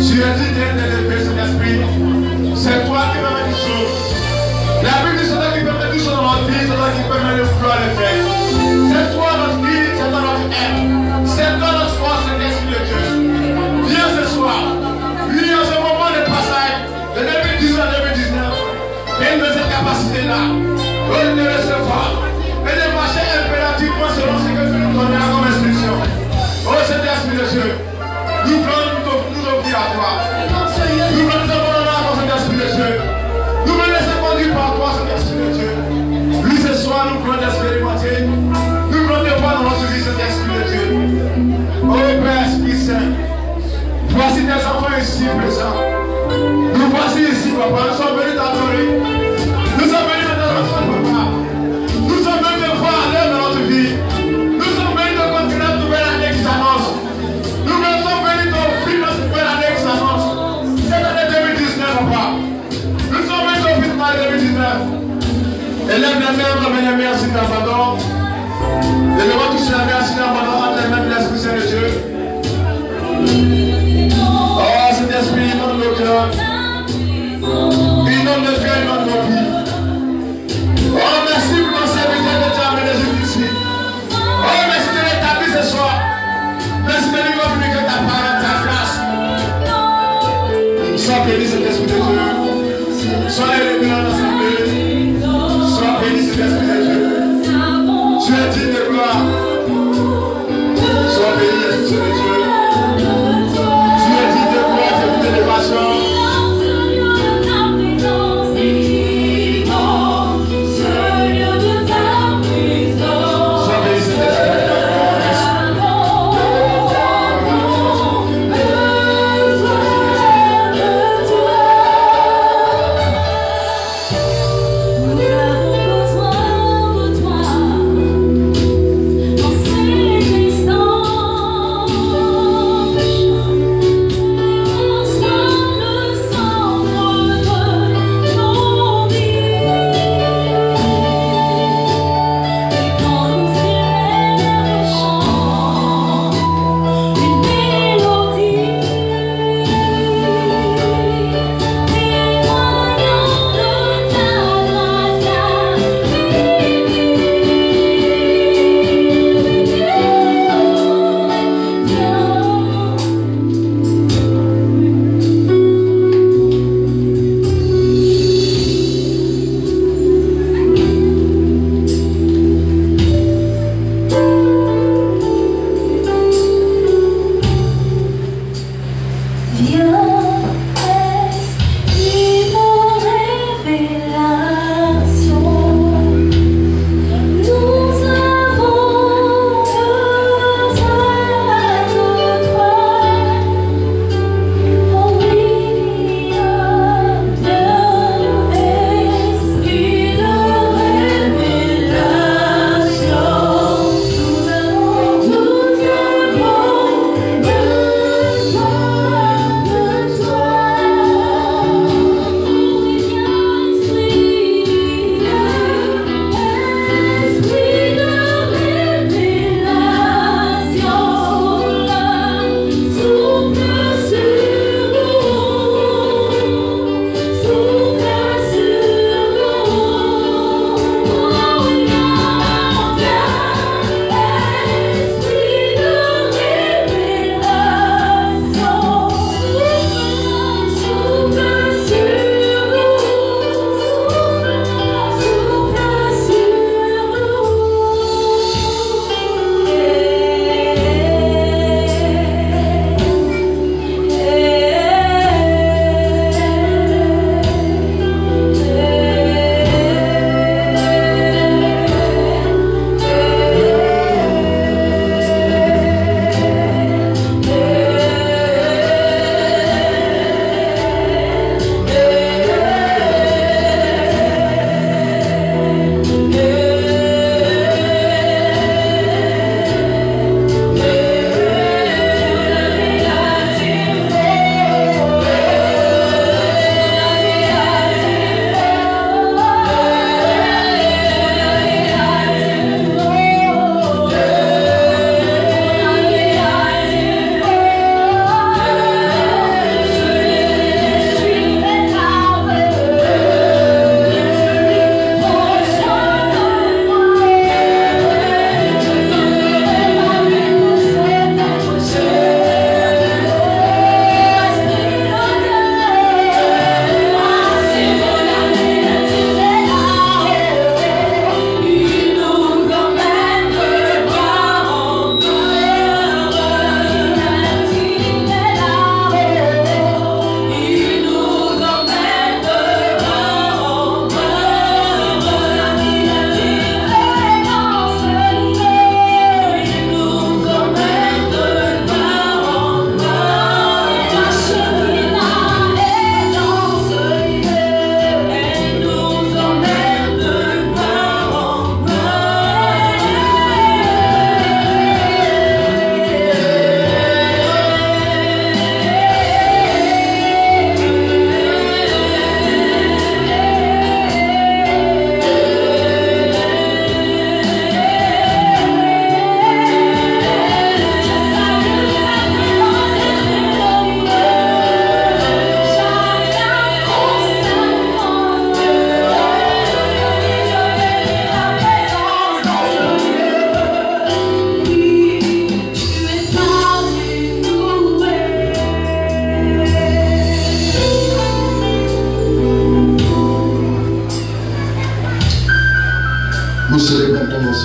Tu as dit d'élever cet esprit. C'est toi qui permets les choses. La Bible dit c'est toi qui permet tout dans notre vie, c'est toi qui permet le flot à le faire. C'est toi notre vie, c'est toi notre aide. C'est toi notre force, c'est l'esprit de Dieu. Viens ce soir. Oui, en ce moment de passage, de 2018 à 2019, viens de cette capacité-là. De recevoir. Et de marcher impérativement selon ce que tu nous donnes comme instruction. Oh, c'est l'esprit de Dieu. Nous voulons nous offrir à toi. Nous voulons nous abandonner à toi, cet esprit de Dieu. Nous voulons laisser conduire par toi, cet esprit de Dieu. Oui, ce soir, nous voulons t'expérimenter. Nous voulons te voir dans notre vie, cet esprit de Dieu. Oh, Père, Esprit Saint. Voici tes enfants ici présents. Nous voici ici, papa. Nous sommes venus t'adorer. Nous sommes venus t'adorer, papa. Nous sommes venus te voir à l'œuvre dans notre vie. Nous sommes venus te continuer à nouvelle année qui s'annonce. Nous sommes venus t'offrir notre nouvelle année qui s'annonce. Cette année 2019, papa. Nous sommes venus t'offrir cette année 2019. Élève les mains, ramène les mains ainsi d'abandon. Élève tous les mains ainsi d'abandon entre les mains de l'Esprit Saint de Dieu. Oh, cet esprit inonde nos cœurs. Inonde nos cœurs, inonde nos vies. Oh, merci pour ton serviteur que tu as amené jusqu'ici. Oh, merci de l'établir ce soir. Merci de lui communiquer ta parole, ta grâce. Sois béni cet esprit de Dieu. Sois élevé dans l'assemblée. Sois béni cet esprit de Dieu. Tu es digne de gloire. Sois béni, Esprit de Dieu.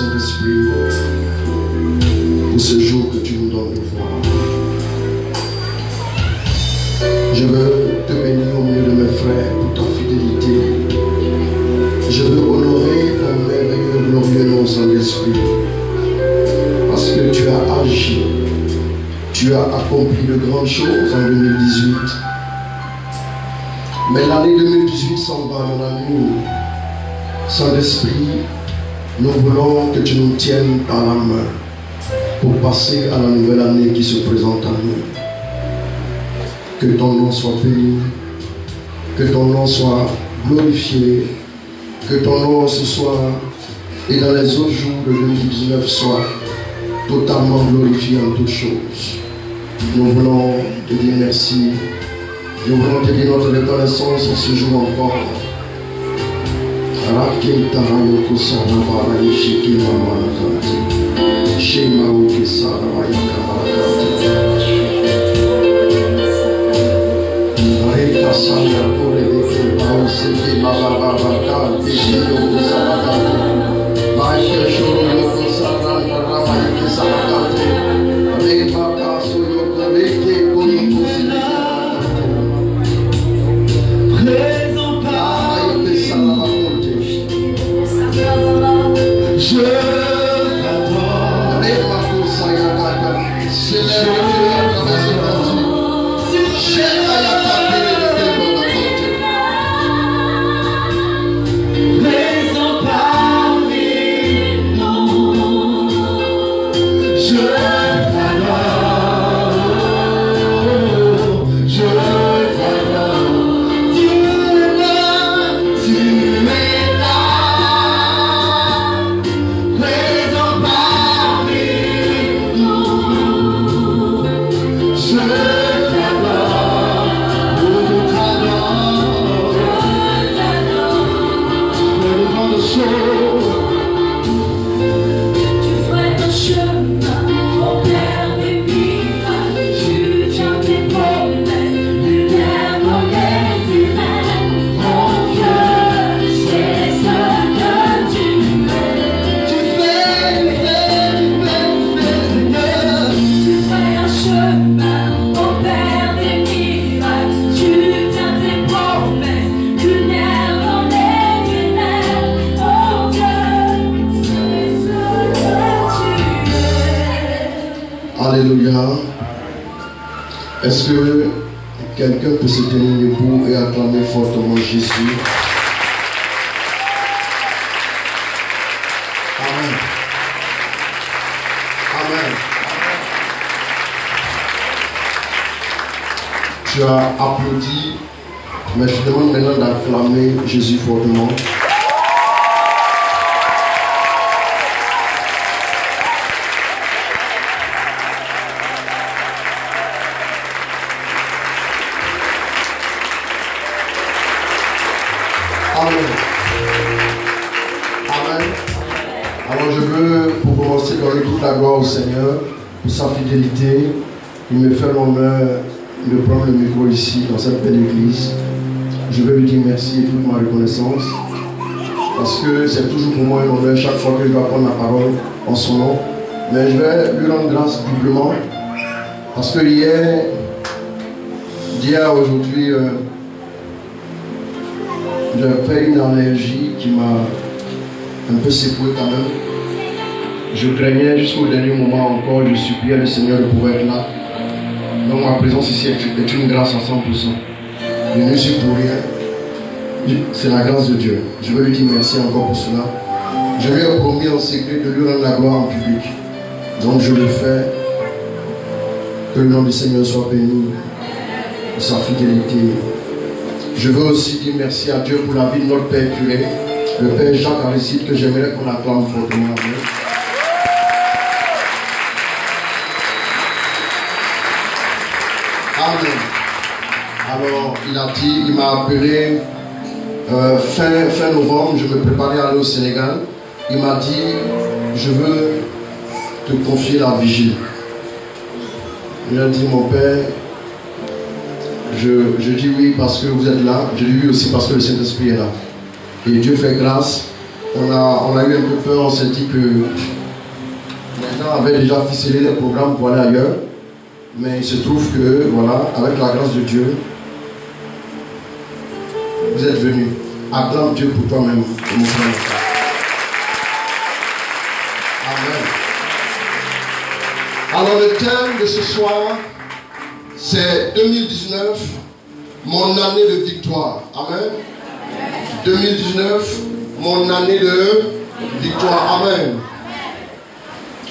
Saint-Esprit, pour ce jour que tu nous donnes de voir. Je veux te bénir au milieu de mes frères pour ta fidélité. Je veux honorer ton merveilleux, glorieux nom, Saint-Esprit, parce que tu as agi, tu as accompli de grandes choses en 2018. Mais l'année 2018 s'en va dans la nuit. Saint-Esprit, nous voulons que tu nous tiennes par la main pour passer à la nouvelle année qui se présente à nous. Que ton nom soit béni, que ton nom soit glorifié, que ton nom ce soir et dans les autres jours de 2019 soit totalement glorifié en toutes choses. Nous voulons te dire merci. Nous voulons te dire notre reconnaissance en ce jour encore. Alléluia. Est-ce que quelqu'un peut se tenir debout et acclamer fortement Jésus? Amen. Amen. Tu as applaudi, mais je te demande maintenant d'acclamer Jésus fortement. Amen. Amen. Alors je veux, pour commencer, donner toute la gloire au Seigneur pour sa fidélité. Il me fait l'honneur de prendre le micro ici, dans cette belle église. Je veux lui dire merci et toute ma reconnaissance. Parce que c'est toujours pour moi un honneur chaque fois que je dois prendre la parole en son nom. Mais je vais lui rendre grâce doublement. Parce que hier aujourd'hui, j'ai fait une allergie qui m'a un peu secoué quand même. Je craignais jusqu'au dernier moment encore, je suppliais le Seigneur de pouvoir être là. Donc ma présence ici est une grâce à 100%. Je ne suis pour rien. C'est la grâce de Dieu. Je veux lui dire merci encore pour cela. Je lui ai promis en secret de lui rendre la gloire en public. Donc je le fais. Que le nom du Seigneur soit béni pour sa fidélité. Je veux aussi dire merci à Dieu pour la vie de notre Père curé, le Père Jacques Aristide, que j'aimerais qu'on acclame fortement. Amen. Alors, il m'a appelé fin novembre, je me préparais à aller au Sénégal. Il m'a dit, je veux te confier la vigile. Il a dit, mon Père, je dis oui parce que vous êtes là. Je dis oui aussi parce que le Saint-Esprit est là. Et Dieu fait grâce. on a eu un peu peur, on s'est dit que les gens avaient déjà ficelé les programmes pour aller ailleurs. Mais il se trouve que, voilà, avec la grâce de Dieu, vous êtes venus. Acclame Dieu pour toi-même, mon frère. Amen. Alors le thème de ce soir, c'est 2019, mon année de victoire. Amen. 2019, mon année de victoire. Amen.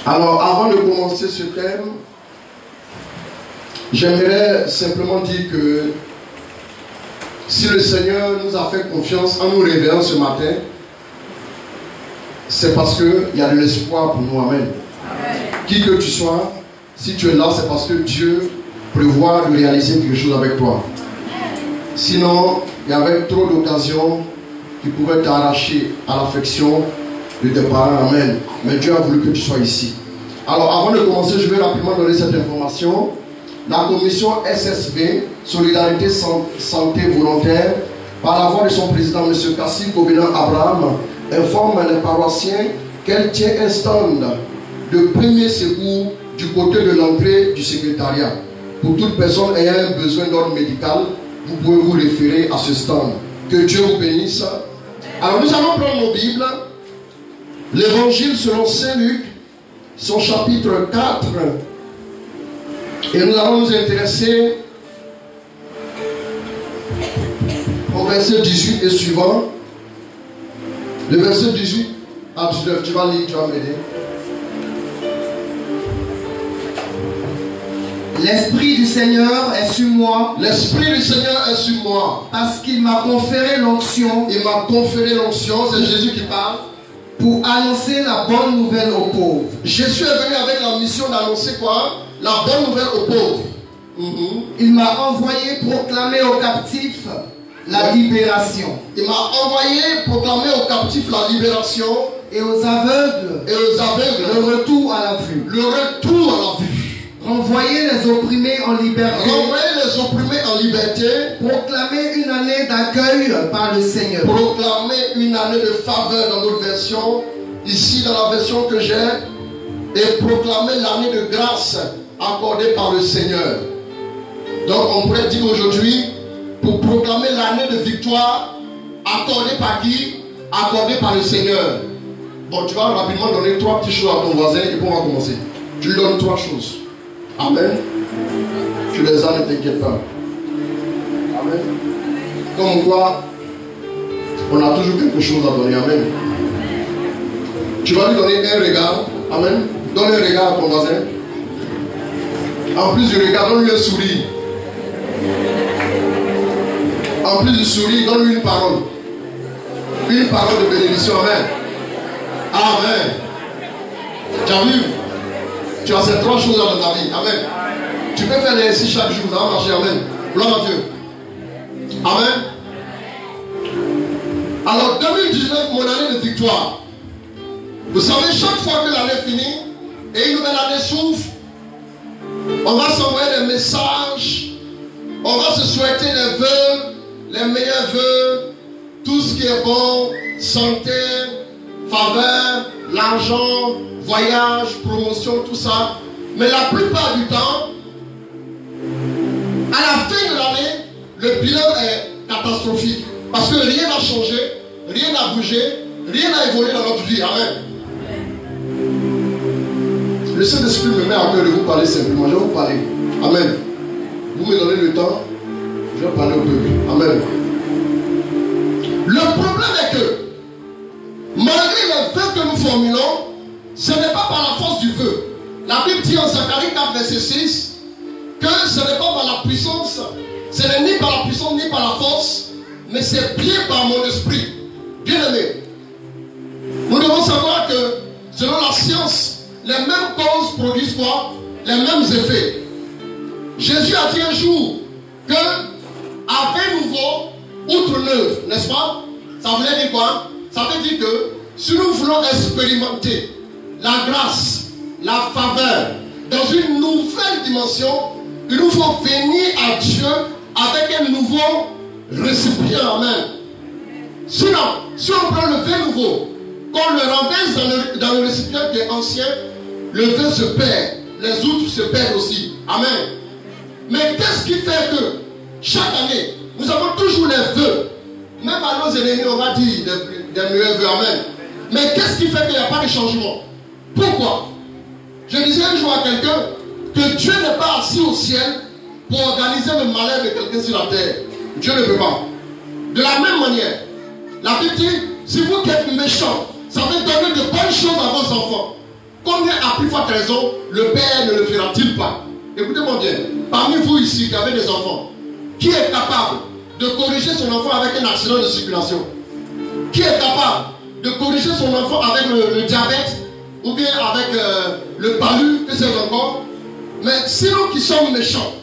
Alors avant de commencer ce thème, j'aimerais simplement dire que si le Seigneur nous a fait confiance en nous réveillant ce matin, c'est parce qu'il y a de l'espoir pour nous. Amen. Qui que tu sois, si tu es là, c'est parce que Dieu prévoit de réaliser quelque chose avec toi. Sinon, il y avait trop d'occasions qui pouvaient t'arracher à l'affection de tes parents. Amen. Mais Dieu a voulu que tu sois ici. Alors, avant de commencer, je vais rapidement donner cette information. La commission SSV, Solidarité Santé Volontaire, par la voix de son président, M. Kassim Kobenan Abraham, informe les paroissiens qu'elle tient un stand de premier secours du côté de l'entrée du secrétariat. Pour toute personne ayant un besoin d'ordre médical, vous pouvez vous référer à ce stand. Que Dieu vous bénisse. Alors nous allons prendre nos Bibles. L'évangile selon Saint Luc, son chapitre 4. Et nous allons nous intéresser au verset 18 et suivant. Le verset 18 à 19, tu vas lire, tu vas m'aider. L'Esprit du Seigneur est sur moi. L'Esprit du Seigneur est sur moi. Parce qu'il m'a conféré l'onction. Il m'a conféré l'onction, c'est Jésus qui parle. Pour annoncer la bonne nouvelle aux pauvres. Jésus est venu avec la mission d'annoncer quoi? La bonne nouvelle aux pauvres. Il m'a envoyé proclamer aux captifs la libération. Il m'a envoyé proclamer aux captifs la libération. Et aux aveugles, le retour à la vue. Le retour à la vue. Renvoyer les opprimés en liberté. Renvoyer les opprimés en liberté. Proclamer une année d'accueil par le Seigneur. Proclamer une année de faveur dans notre version. Ici, dans la version que j'ai. Et proclamer l'année de grâce accordée par le Seigneur. Donc, on pourrait dire aujourd'hui, pour proclamer l'année de victoire accordée par qui? Accordée par le Seigneur. Bon, tu vas rapidement donner 3 petites choses à ton voisin et puis on va commencer. Tu lui donnes 3 choses. Amen. Tu les as, ne t'inquiète pas. Amen. Comme quoi, on a toujours quelque chose à donner. Amen. Tu vas lui donner un regard. Amen. Donne un regard à ton voisin. En plus du regard, donne-lui un sourire. En plus du sourire, donne-lui une parole. Une parole de bénédiction. Amen. Amen. Tu as vu? Tu as ces 3 choses dans ta vie. Amen. Tu peux faire l'exercice chaque jour. Ça va marcher. Amen. Gloire à Dieu. Amen. Alors 2019, mon année de victoire. Vous savez, chaque fois que l'année finit et une nouvelle année s'ouvre, on va s'envoyer des messages, on va se souhaiter les vœux, les meilleurs vœux, tout ce qui est bon, santé, faveur, l'argent, voyage, promotion, tout ça. Mais la plupart du temps, à la fin de l'année, le bilan est catastrophique. Parce que rien n'a changé, rien n'a bougé, rien n'a évolué dans notre vie. Amen. Le Saint-Esprit me met à cœur de vous parler simplement. Je vais vous parler. Amen. Vous me donnez le temps, je vais parler au peuple. Amen. Le problème est que, malgré les vœux que nous formulons, ce n'est pas par la force du vœu. La Bible dit en Zacharie 4, verset 6, que ce n'est pas par la puissance, ce n'est ni par la puissance ni par la force, mais c'est bien par mon esprit. Bien aimé, nous devons savoir que, selon la science, les mêmes causes produisent quoi? Les mêmes effets. Jésus a dit un jour que, à vin nouveau, outre neuf, n'est-ce pas? Ça voulait dire quoi? Ça veut dire que, si nous voulons expérimenter la grâce, la faveur, dans une nouvelle dimension, il nous faut venir à Dieu avec un nouveau récipient. Amen. Sinon, si on prend le vin nouveau Quand on le renverse dans le récipient qui est ancien, le vin se perd. Les outres se perdent aussi. Amen. Mais qu'est-ce qui fait que chaque année, nous avons toujours les vœux. Même à nos ennemis, on va dire des meilleurs vœux. Amen. Mais qu'est-ce qui fait qu'il n'y a pas de changement? Pourquoi? Je disais un jour à quelqu'un que Dieu n'est pas assis au ciel pour organiser le malheur de quelqu'un sur la terre. Dieu ne peut pas. De la même manière, la Bible dit, si vous qui êtes méchants, ça veut donner de bonnes choses à vos enfants. Combien à plus forte raison le Père ne le fera-t-il pas? Écoutez-moi bien. Parmi vous ici qui avez des enfants, qui est capable de corriger son enfant avec un accident de circulation? Qui est capable de corriger son enfant avec le diabète ou bien avec le palu, que c'est encore? Mais si nous qui sommes méchants,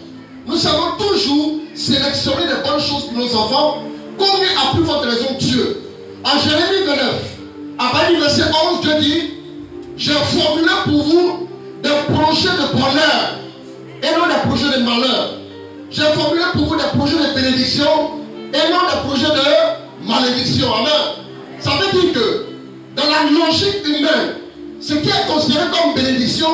nous savons toujours sélectionner les bonnes choses pour nos enfants. Combien à plus forte raison Dieu? En Jérémie 29, à partir du verset 11, Dieu dit, j'ai formulé pour vous des projets de bonheur et non des projets de malheur. J'ai formulé pour vous des projets de bénédiction et non des projets de malédiction. Amen. Ça veut dire que dans la logique humaine, ce qui est considéré comme bénédiction,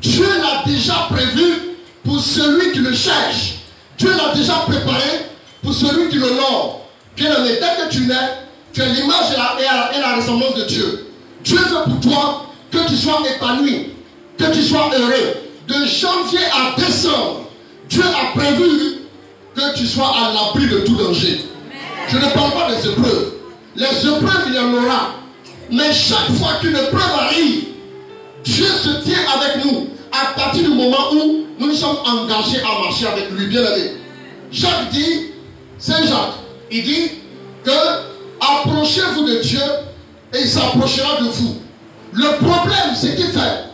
Dieu l'a déjà prévu pour celui qui le cherche. Dieu l'a déjà préparé pour celui qui l'honore. Bien aimé, dès que tu nais, tu es l'image et la ressemblance de Dieu. Dieu veut pour toi que tu sois épanoui, que tu sois heureux. De janvier à décembre, Dieu a prévu que tu sois à l'abri de tout danger. Je ne parle pas des épreuves. Les épreuves, il y en aura. Mais chaque fois qu'une épreuve arrive, Dieu se tient avec nous à partir du moment où nous sommes engagés à marcher avec lui. Bien aimé. Jacques dit, Saint Jacques, il dit que approchez-vous de Dieu et il s'approchera de vous. Le problème, c'est qu'il fait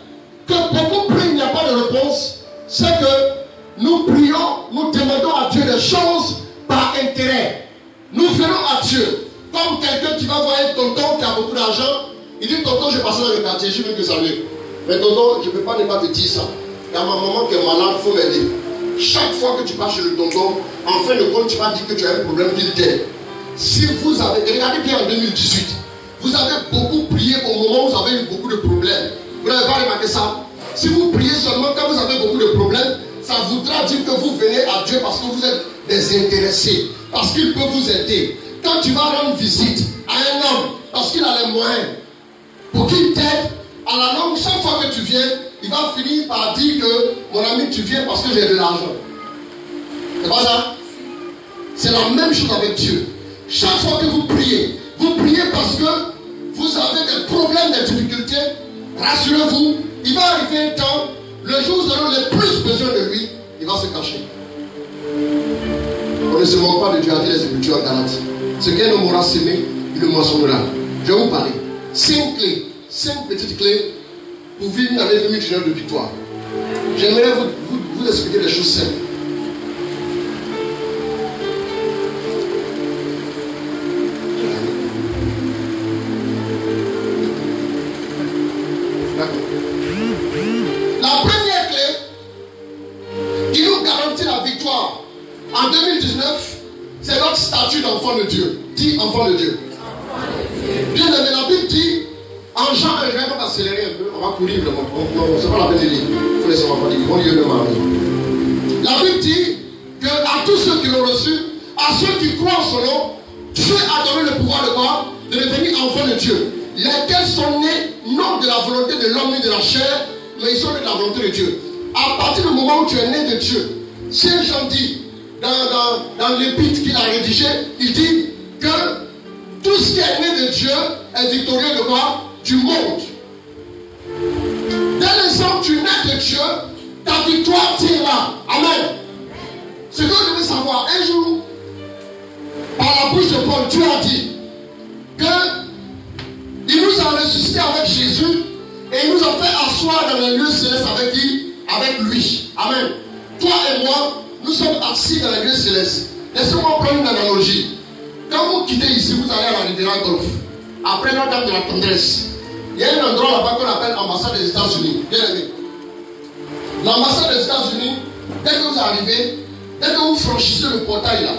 que beaucoup prient, il n'y a pas de réponse. C'est que nous prions, nous demandons à Dieu des choses par intérêt. Nous venons à Dieu comme quelqu'un qui va voir un tonton qui a beaucoup d'argent. Il dit, tonton, je passe dans le quartier, je veux que ça saluer. Mais tonton, je ne peux pas ne pas te dire ça. Il y a ma maman qui est malade, il faut m'aider. Chaque fois que tu passes chez le tonton, en fin de compte, tu vas dire que tu as un problème qu'il t'aide. Si vous avez, regardez bien en 2018, vous avez beaucoup prié au moment où vous avez eu beaucoup de problèmes. Vous n'avez pas remarqué ça? Si vous priez seulement quand vous avez beaucoup de problèmes, ça voudra dire que vous venez à Dieu parce que vous êtes désintéressés, parce qu'il peut vous aider. Quand tu vas rendre visite à un homme, parce qu'il a les moyens, pour qu'il t'aide, à la longue, chaque fois que tu viens, il va finir par dire que mon ami, tu viens parce que j'ai de l'argent. C'est pas ça? C'est la même chose avec Dieu. Chaque fois que vous priez parce que vous avez des problèmes, des difficultés. Rassurez-vous, il va arriver un temps, le jour où vous aurez le plus besoin de lui, il va se cacher. On ne se moque pas de Dieu, a dit les Écritures en Galates. Ce qu'un homme aura semé, il le moissonnera. Je vais vous parler. 5 clés, 5 petites clés pour vivre une année 2019 de victoire. J'aimerais vous expliquer des choses simples. La première clé qui nous garantit la victoire en 2019, c'est notre statut d'enfant de Dieu. Dis enfant de Dieu. Bien aimé, la Bible dit, en Jean 1, on va accélérer un peu, on va courir le monde. C'est pas la peine de lire. Il faut laisser ma famille. Ils vont lire le mari. La Bible dit que à tous ceux qui l'ont reçu, à ceux qui croient en son nom, Dieu a donné le pouvoir de quoi? De devenir enfant de Dieu. Lesquels sont nés non de la volonté de l'homme ni de la chair, mais ils sont nés de la volonté de Dieu. À partir du moment où tu es né de Dieu, Saint Jean dit, dans l'épître qu'il a rédigé, il dit que tout ce qui est né de Dieu est victorieux de quoi? Du monde. Dès l'instant où tu nais de Dieu, ta victoire tient là. Amen. Ce que vous devez savoir, un jour, par la bouche de Paul, Dieu a dit que il nous a ressuscité avec Jésus et il nous a fait asseoir dans les lieux célestes avec qui? Avec lui. Amen. Toi et moi, nous sommes assis dans les lieux célestes. Laissez-moi prendre une analogie. Quand vous quittez ici, vous allez à la Riviera Golf. Après Notre-Dame de la Tendresse, il y a un endroit là-bas qu'on appelle l'ambassade des États-Unis. Bien aimé. L'ambassade des États-Unis, dès que vous arrivez, dès que vous franchissez le portail là,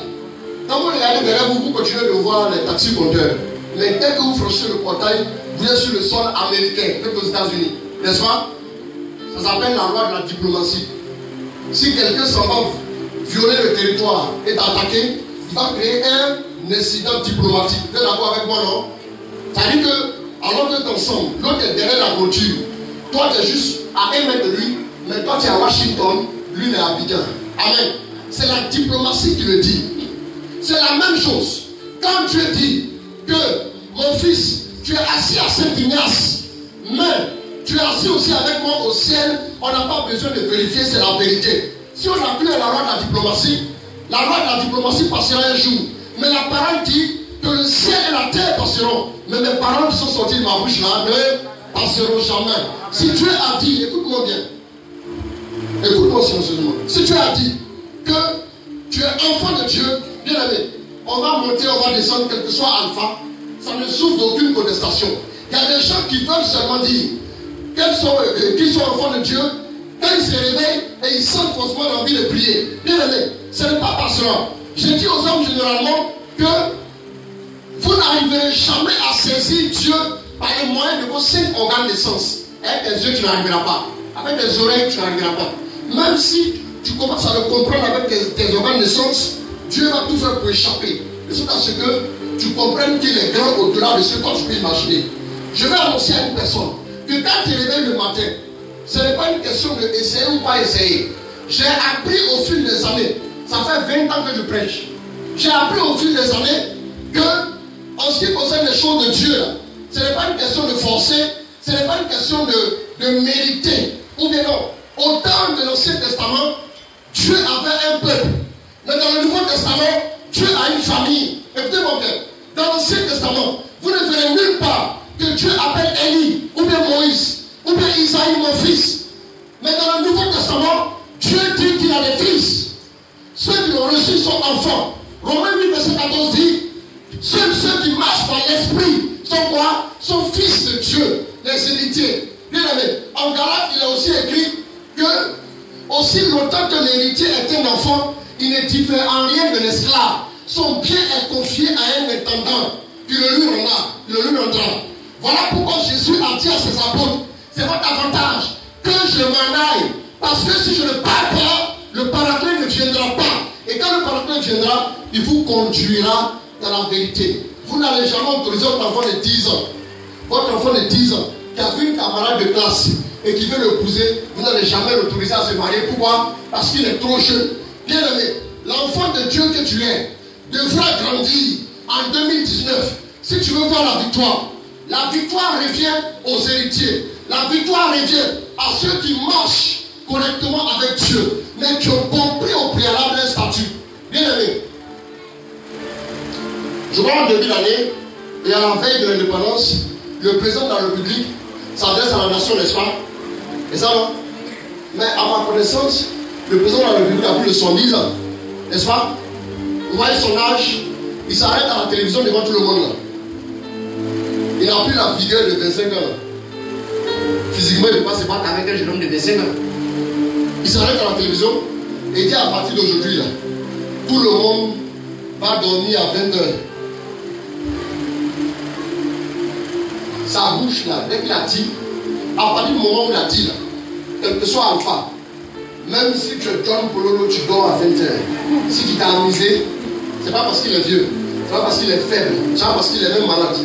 quand vous regardez derrière vous, vous continuez de voir les taxis compteurs. Mais dès que vous franchissez le portail, vient sur le sol américain, même aux États-Unis. N'est-ce pas? Ça s'appelle la loi de la diplomatie. Si quelqu'un s'en va violer le territoire et t'attaquer, il va créer un incident diplomatique. Vous êtes d'accord avec moi, non? C'est-à-dire que, alors que ensemble, l'autre est derrière la clôture, toi tu es juste à 1 mètre de lui, mais toi tu es à Washington, lui il est à Abidjan. Amen. C'est la diplomatie qui le dit. C'est la même chose. Quand Dieu dit que mon fils, tu es assis à Saint-Ignace, mais tu es assis aussi avec moi au ciel, on n'a pas besoin de vérifier, c'est la vérité. Si on applique la loi de la diplomatie passera un jour. Mais la parole dit que le ciel et la terre passeront. Mais mes paroles qui sont sorties de ma bouche là ne passeront jamais. Si Dieu a dit, écoute-moi bien, écoute-moi silencieusement. Si Dieu a dit que tu es enfant de Dieu, bien aimé, on va monter, on va descendre, quel que soit alpha, ça ne souffre d'aucune contestation. Il y a des gens qui veulent seulement dire qu'ils sont enfants de Dieu, quand ils se réveillent et ils sentent forcément l'envie de prier. Bien aimé, ce n'est pas passionnant. Je dis aux hommes généralement que vous n'arriverez jamais à saisir Dieu par les moyens de vos 5 organes de sens. Avec tes yeux, tu n'arriveras pas. Avec tes oreilles, tu n'arriveras pas. Même si tu commences à le comprendre avec tes organes de sens, Dieu va tout faire pour échapper. De sorte à ce que tu comprennes qu'il est grand au-delà de ce que tu peux imaginer. Je vais annoncer à une personne que quand tu réveilles le matin, ce n'est pas une question de essayer ou pas essayer. J'ai appris au fil des années, ça fait 20 ans que je prêche, j'ai appris au fil des années que, en ce qui concerne les choses de Dieu, ce n'est pas une question de forcer, ce n'est pas une question de mériter. Ou bien non, au temps de l'Ancien Testament, Dieu avait un peuple. Mais dans le Nouveau Testament, Dieu a une famille. Écoutez-moi bien, dans l'Ancien Testament, vous ne verrez nulle part que Dieu appelle Élie, ou bien Moïse, ou bien Isaïe, mon fils. Mais dans le Nouveau Testament, Dieu dit qu'il a des fils. Ceux qui l'ont reçu sont enfants. Romains 8, verset 14 dit, ceux qui marchent par l'esprit sont quoi? Sont fils de Dieu, les héritiers. Bien aimé, en Galates, il a aussi écrit que, aussi longtemps que l'héritier est un enfant, il ne diffère en rien de l'esclave. Son bien est confié à un intendant qui le lui rendra. Voilà pourquoi Jésus a dit à ses apôtres, c'est votre avantage que je m'en aille. Parce que si je ne pars pas, le paraclet ne viendra pas. Et quand le paraclet viendra, il vous conduira dans la vérité. Vous n'allez jamais autoriser votre enfant de 10 ans. Votre enfant de 10 ans qui a vu une camarade de classe et qui veut l'épouser, vous n'allez jamais l'autoriser à se marier. Pourquoi? Parce qu'il est trop jeune. Bien aimé, l'enfant de Dieu que tu es devra grandir en 2019. Si tu veux voir la victoire revient aux héritiers. La victoire revient à ceux qui marchent correctement avec Dieu, mais qui ont compris au préalable un statut. Bien aimé, je vois en début d'année, et à la veille de l'indépendance, le président de la République s'adresse à la nation, n'est-ce pas? Et ça, non? Mais à ma connaissance, le président de la République a plus de 110 ans, n'est-ce pas? Vous voyez son âge, il s'arrête à la télévision devant tout le monde là. Il n'a plus la vigueur de 25 ans. Physiquement, il ne peut pas se battre avec un jeune homme de 25 ans. Il s'arrête à la télévision et dit à partir d'aujourd'hui, là, tout le monde va dormir à 20 heures. Sa bouche là, dès qu'il a dit, à partir du moment où il a dit là, quel que soit Alpha, même si tu es John Pololo, tu dors à 20 heures. Si tu t'es amusé, c'est pas parce qu'il est vieux, c'est pas parce qu'il est faible, c'est pas parce qu'il est même malade.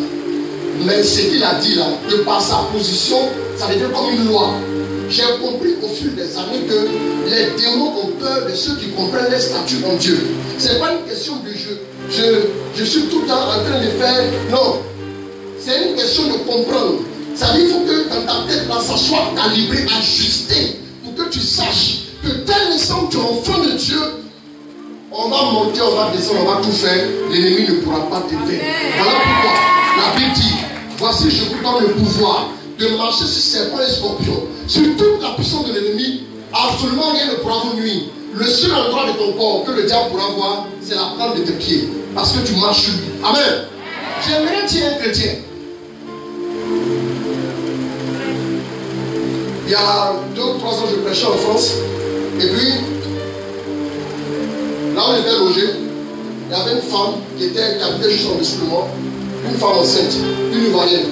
Mais ce qu'il a dit là, de par sa position, ça devient comme une loi. J'ai compris au fil des années que les démons ont peur de ceux qui comprennent les statuts en Dieu. Ce n'est pas une question de jeu. Je suis tout le temps en train de faire. Non. C'est une question de comprendre. Ça veut dire qu'il faut que dans ta tête, là, ça soit calibré, ajusté, pour que tu saches que tel instant tu es enfant de Dieu, on va monter, on va descendre, on va tout faire. L'ennemi ne pourra pas te faire. Voilà pourquoi la Bible dit, voici je vous donne le pouvoir de marcher sur serpents et scorpions, sur toute la puissance de l'ennemi, absolument rien ne pourra vous nuire. Le seul endroit de ton corps que le diable pourra voir, c'est la plante de tes pieds, parce que tu marches sur lui. Amen. J'aimerais dire un chrétien. Il y a 2 ou 3 ans, je prêchais en France, et puis, là où j'étais logé, il y avait une femme qui habitait juste en dessous de moi, une femme enceinte, une Ivoirienne.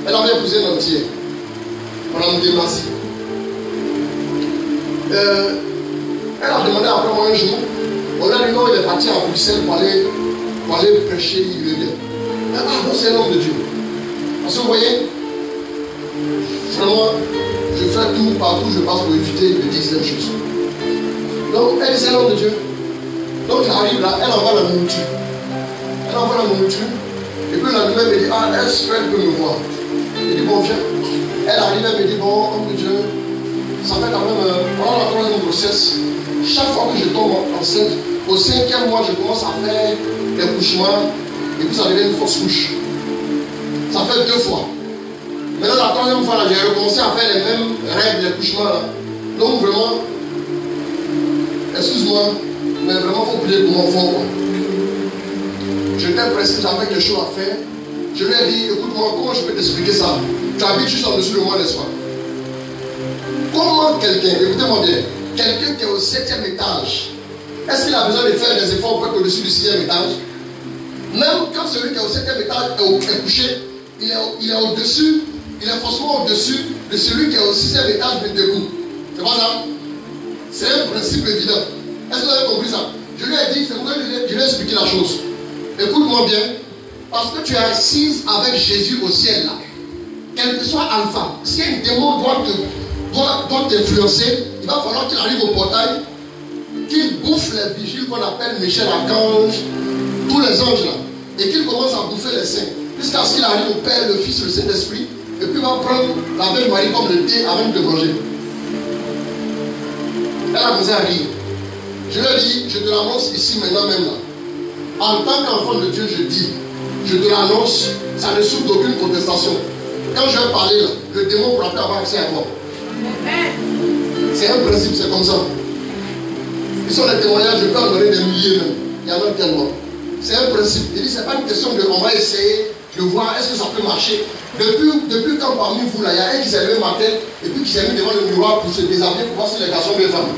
Elle avait épousé un entier. Madame Demasi. Elle a demandé après moi un jour. On a dit non, il est parti à Bruxelles pour aller prêcher, il revient. Ah non, c'est l'homme de Dieu. Parce que vous voyez, vraiment, je fais tout partout, je passe pour éviter de dire cette chose. Donc, elle, c'est l'homme de Dieu. Donc, elle arrive là, elle envoie la nourriture. Elle envoie la nourriture. Et puis, la nouvelle me dit, ah, est-ce qu'elle peut me voir? Elle dit, bon, viens. Elle arrive, elle me dit, bon, homme de Dieu, ça fait quand même, pendant la troisième grossesse, chaque fois que je tombe enceinte, au 5e mois, je commence à faire des couchements, et puis ça devient une fausse couche. Ça fait 2 fois. Maintenant, la troisième fois, j'ai recommencé à faire les mêmes règles, les couchements. Là. Donc, vraiment, excuse-moi, mais vraiment, il faut prier pour mon enfant. J'étais pressé, j'avais quelque chose à faire. Je lui ai dit, écoute-moi, comment je peux t'expliquer ça? Tu habites juste en dessous de moi, n'est-ce pas? Comment quelqu'un, écoutez-moi bien, quelqu'un qui est au 7e étage, est-ce qu'il a besoin de faire des efforts pour être au-dessus du 6e étage? Même quand celui qui est au 7e étage est couché, il est au-dessus, il est forcément au-dessus de celui qui est au 6e étage mais debout. C'est pas ça? C'est un principe évident. Est-ce que vous avez compris ça? Je lui ai dit, c'est pourquoi je lui ai expliqué la chose. Écoute-moi bien, parce que tu es assise avec Jésus au ciel là. Quel que soit Alpha, si un démon doit t'influencer, il va falloir qu'il arrive au portail, qu'il bouffe les vigiles qu'on appelle Michel Archange, tous les anges là, et qu'il commence à bouffer les saints, jusqu'à ce qu'il arrive au Père, le Fils, le Saint-Esprit, et puis il va prendre la Vierge Marie comme le thé avant de manger. Elle a commencé à rire. Je lui ai dit, je te l'annonce ici maintenant même là. En tant qu'enfant de Dieu, je dis, je te l'annonce, ça ne souffre d'aucune contestation. Quand je vais parler là, le démon pourra plus avoir accès à moi. C'est un principe, c'est comme ça. Ils sont des témoignages, je peux en donner des milliers même. Il y en a tellement. C'est un principe. Il dit, c'est pas une question de on va essayer de voir est-ce que ça peut marcher. Depuis quand parmi vous là, il y a un qui s'est levé matin et puis qui s'est mis devant le miroir pour se déshabiller pour voir si les garçons bien femmes.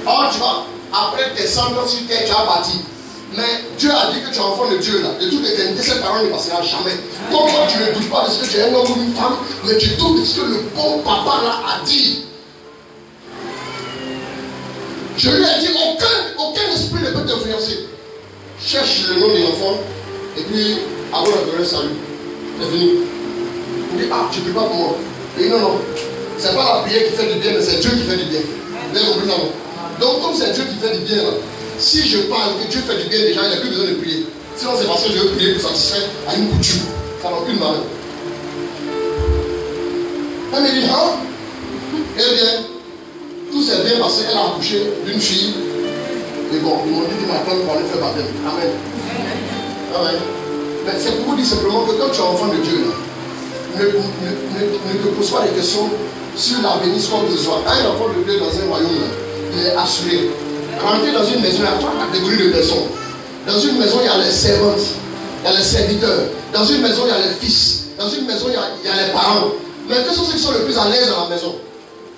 Or tu vois, après tes 100 ans sur terre, tu as parti. Mais Dieu a dit que tu es enfant de Dieu là. De toute éternité, cette parole ne passera jamais. Comme toi, tu ne doutes pas de ce que tu es un homme ou une femme, mais tu doutes de ce que le bon papa là a dit. Je lui ai dit, aucun esprit ne peut t'influencer. Cherche le nom de l'enfant, et puis, avant de donner salut. C'est fini. Il dit, ah, tu ne peux pas pour moi. Il dit, non, non. C'est pas la prière qui fait du bien, mais c'est Dieu qui fait du bien. Vous avez compris ça, non? Donc, comme c'est Dieu qui fait du bien, là, si je parle que Dieu fait du bien déjà, il n'y a plus besoin de prier. Sinon, c'est parce que je veux prier pour satisfaire à une coutume. Ça n'a aucune valeur. Elle me dit, hein? Eh bien, tout s'est bien passé. Elle a accouché d'une fille. Et bon, ils m'ont dit qu'ils m'attendent pour aller faire baptême. Amen. Amen. Mais c'est pour vous dire simplement que quand tu es enfant de Dieu, là, ne te pose pas des questions sur l'avenir, sur quoi que ce soit. Quand un enfant de Dieu dans un royaume, là, il est assuré. Rentrer dans une maison, il y a 3 catégories de personnes. Dans une maison, il y a les servantes, il y a les serviteurs. Dans une maison, il y a les fils. Dans une maison, il y a les parents. Mais quels sont ceux qui sont le plus à l'aise dans la maison?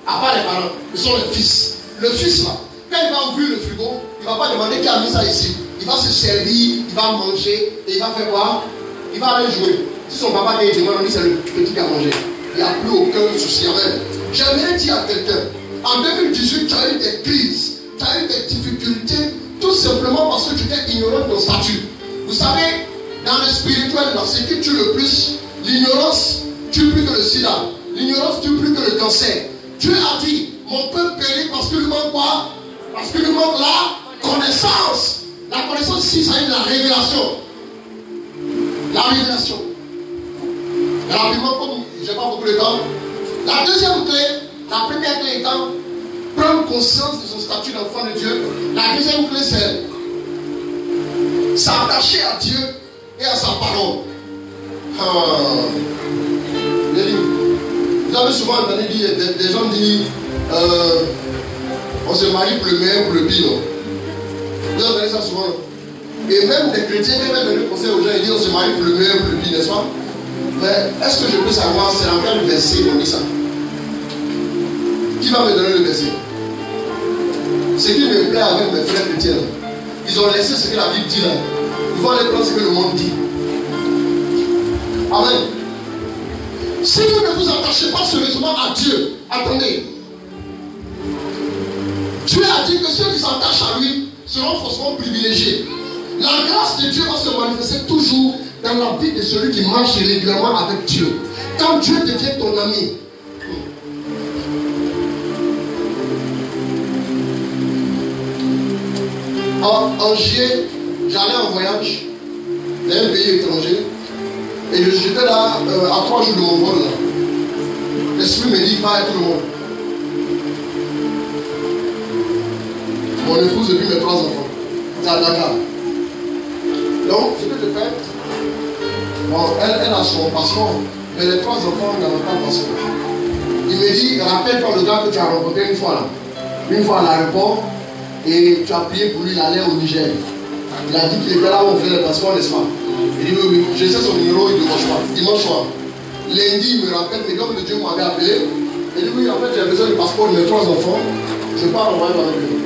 À part les parents, ce sont les fils. Le fils, là, quand il va ouvrir le frigo, il ne va pas demander qui a mis ça ici. Il va se servir, il va manger, et il va faire quoi? Il va aller jouer. Si son papa vient demande, on dit c'est le petit qui a mangé. Il n'y a plus aucun souci avec. J'aimerais dire à quelqu'un, en 2018, tu as eu des crises, tu as eu des difficultés, tout simplement parce que tu étais ignorant de ton statut. Vous savez, dans le spirituel, dans ce qui tue le plus, l'ignorance tue plus que le sida. L'ignorance tue plus que le cancer. Dieu a dit, mon peuple périt parce qu'il lui manque quoi? Parce qu'il lui manque la connaissance. La connaissance ici, ça veut dire la révélation. La révélation. Rapidement, comme je n'ai pas beaucoup de temps. La deuxième clé, la première clé étant prendre conscience de son statut d'enfant de Dieu. La deuxième clé, c'est s'attacher à Dieu et à sa parole. Vous avez souvent entendu dire, des gens disent on se marie pour le meilleur, pour le pire. Vous avez entendu ça souvent. Et même des chrétiens, même donner conseil aux gens, ils disent on se marie pour le meilleur, pour le pire, n'est-ce pas? Mais est-ce que je peux savoir, c'est dans quel verset on dit ça? Qui va me donner le verset? Ce qui me plaît avec mes frères chrétiens, ils ont laissé ce que la Bible dit là. Ils vont aller prendre ce que le monde dit. Amen. Si vous ne vous attachez pas sérieusement à Dieu, attendez. Dieu a dit que ceux qui s'attachent à lui seront forcément privilégiés. La grâce de Dieu va se manifester toujours dans la vie de celui qui marche régulièrement avec Dieu. Quand Dieu devient ton ami, en juillet, j'allais en voyage dans un pays étranger et j'étais là à 3 jours de mon vol. L'esprit me dit, va avec tout le monde. Mon épouse et puis mes 3 enfants. C'est à Dakar. Donc, ce que je fais, bon, elle a son passeport, mais les 3 enfants n'avaient pas de passeport. Il me dit, rappelle-toi le gars que tu as rencontré une fois là. Une fois à l'aéroport, et tu as prié pour lui d'aller au Niger. Il a dit qu'il était là où on fait le passeport, n'est-ce pas? Il dit oui, oui, je sais son numéro, il dimanche soir. Lundi, il me rappelle, mais comme le Dieu m'avait appelé, il dit oui, en fait, j'ai besoin du passeport de mes 3 enfants, je pars en voyage avec eux.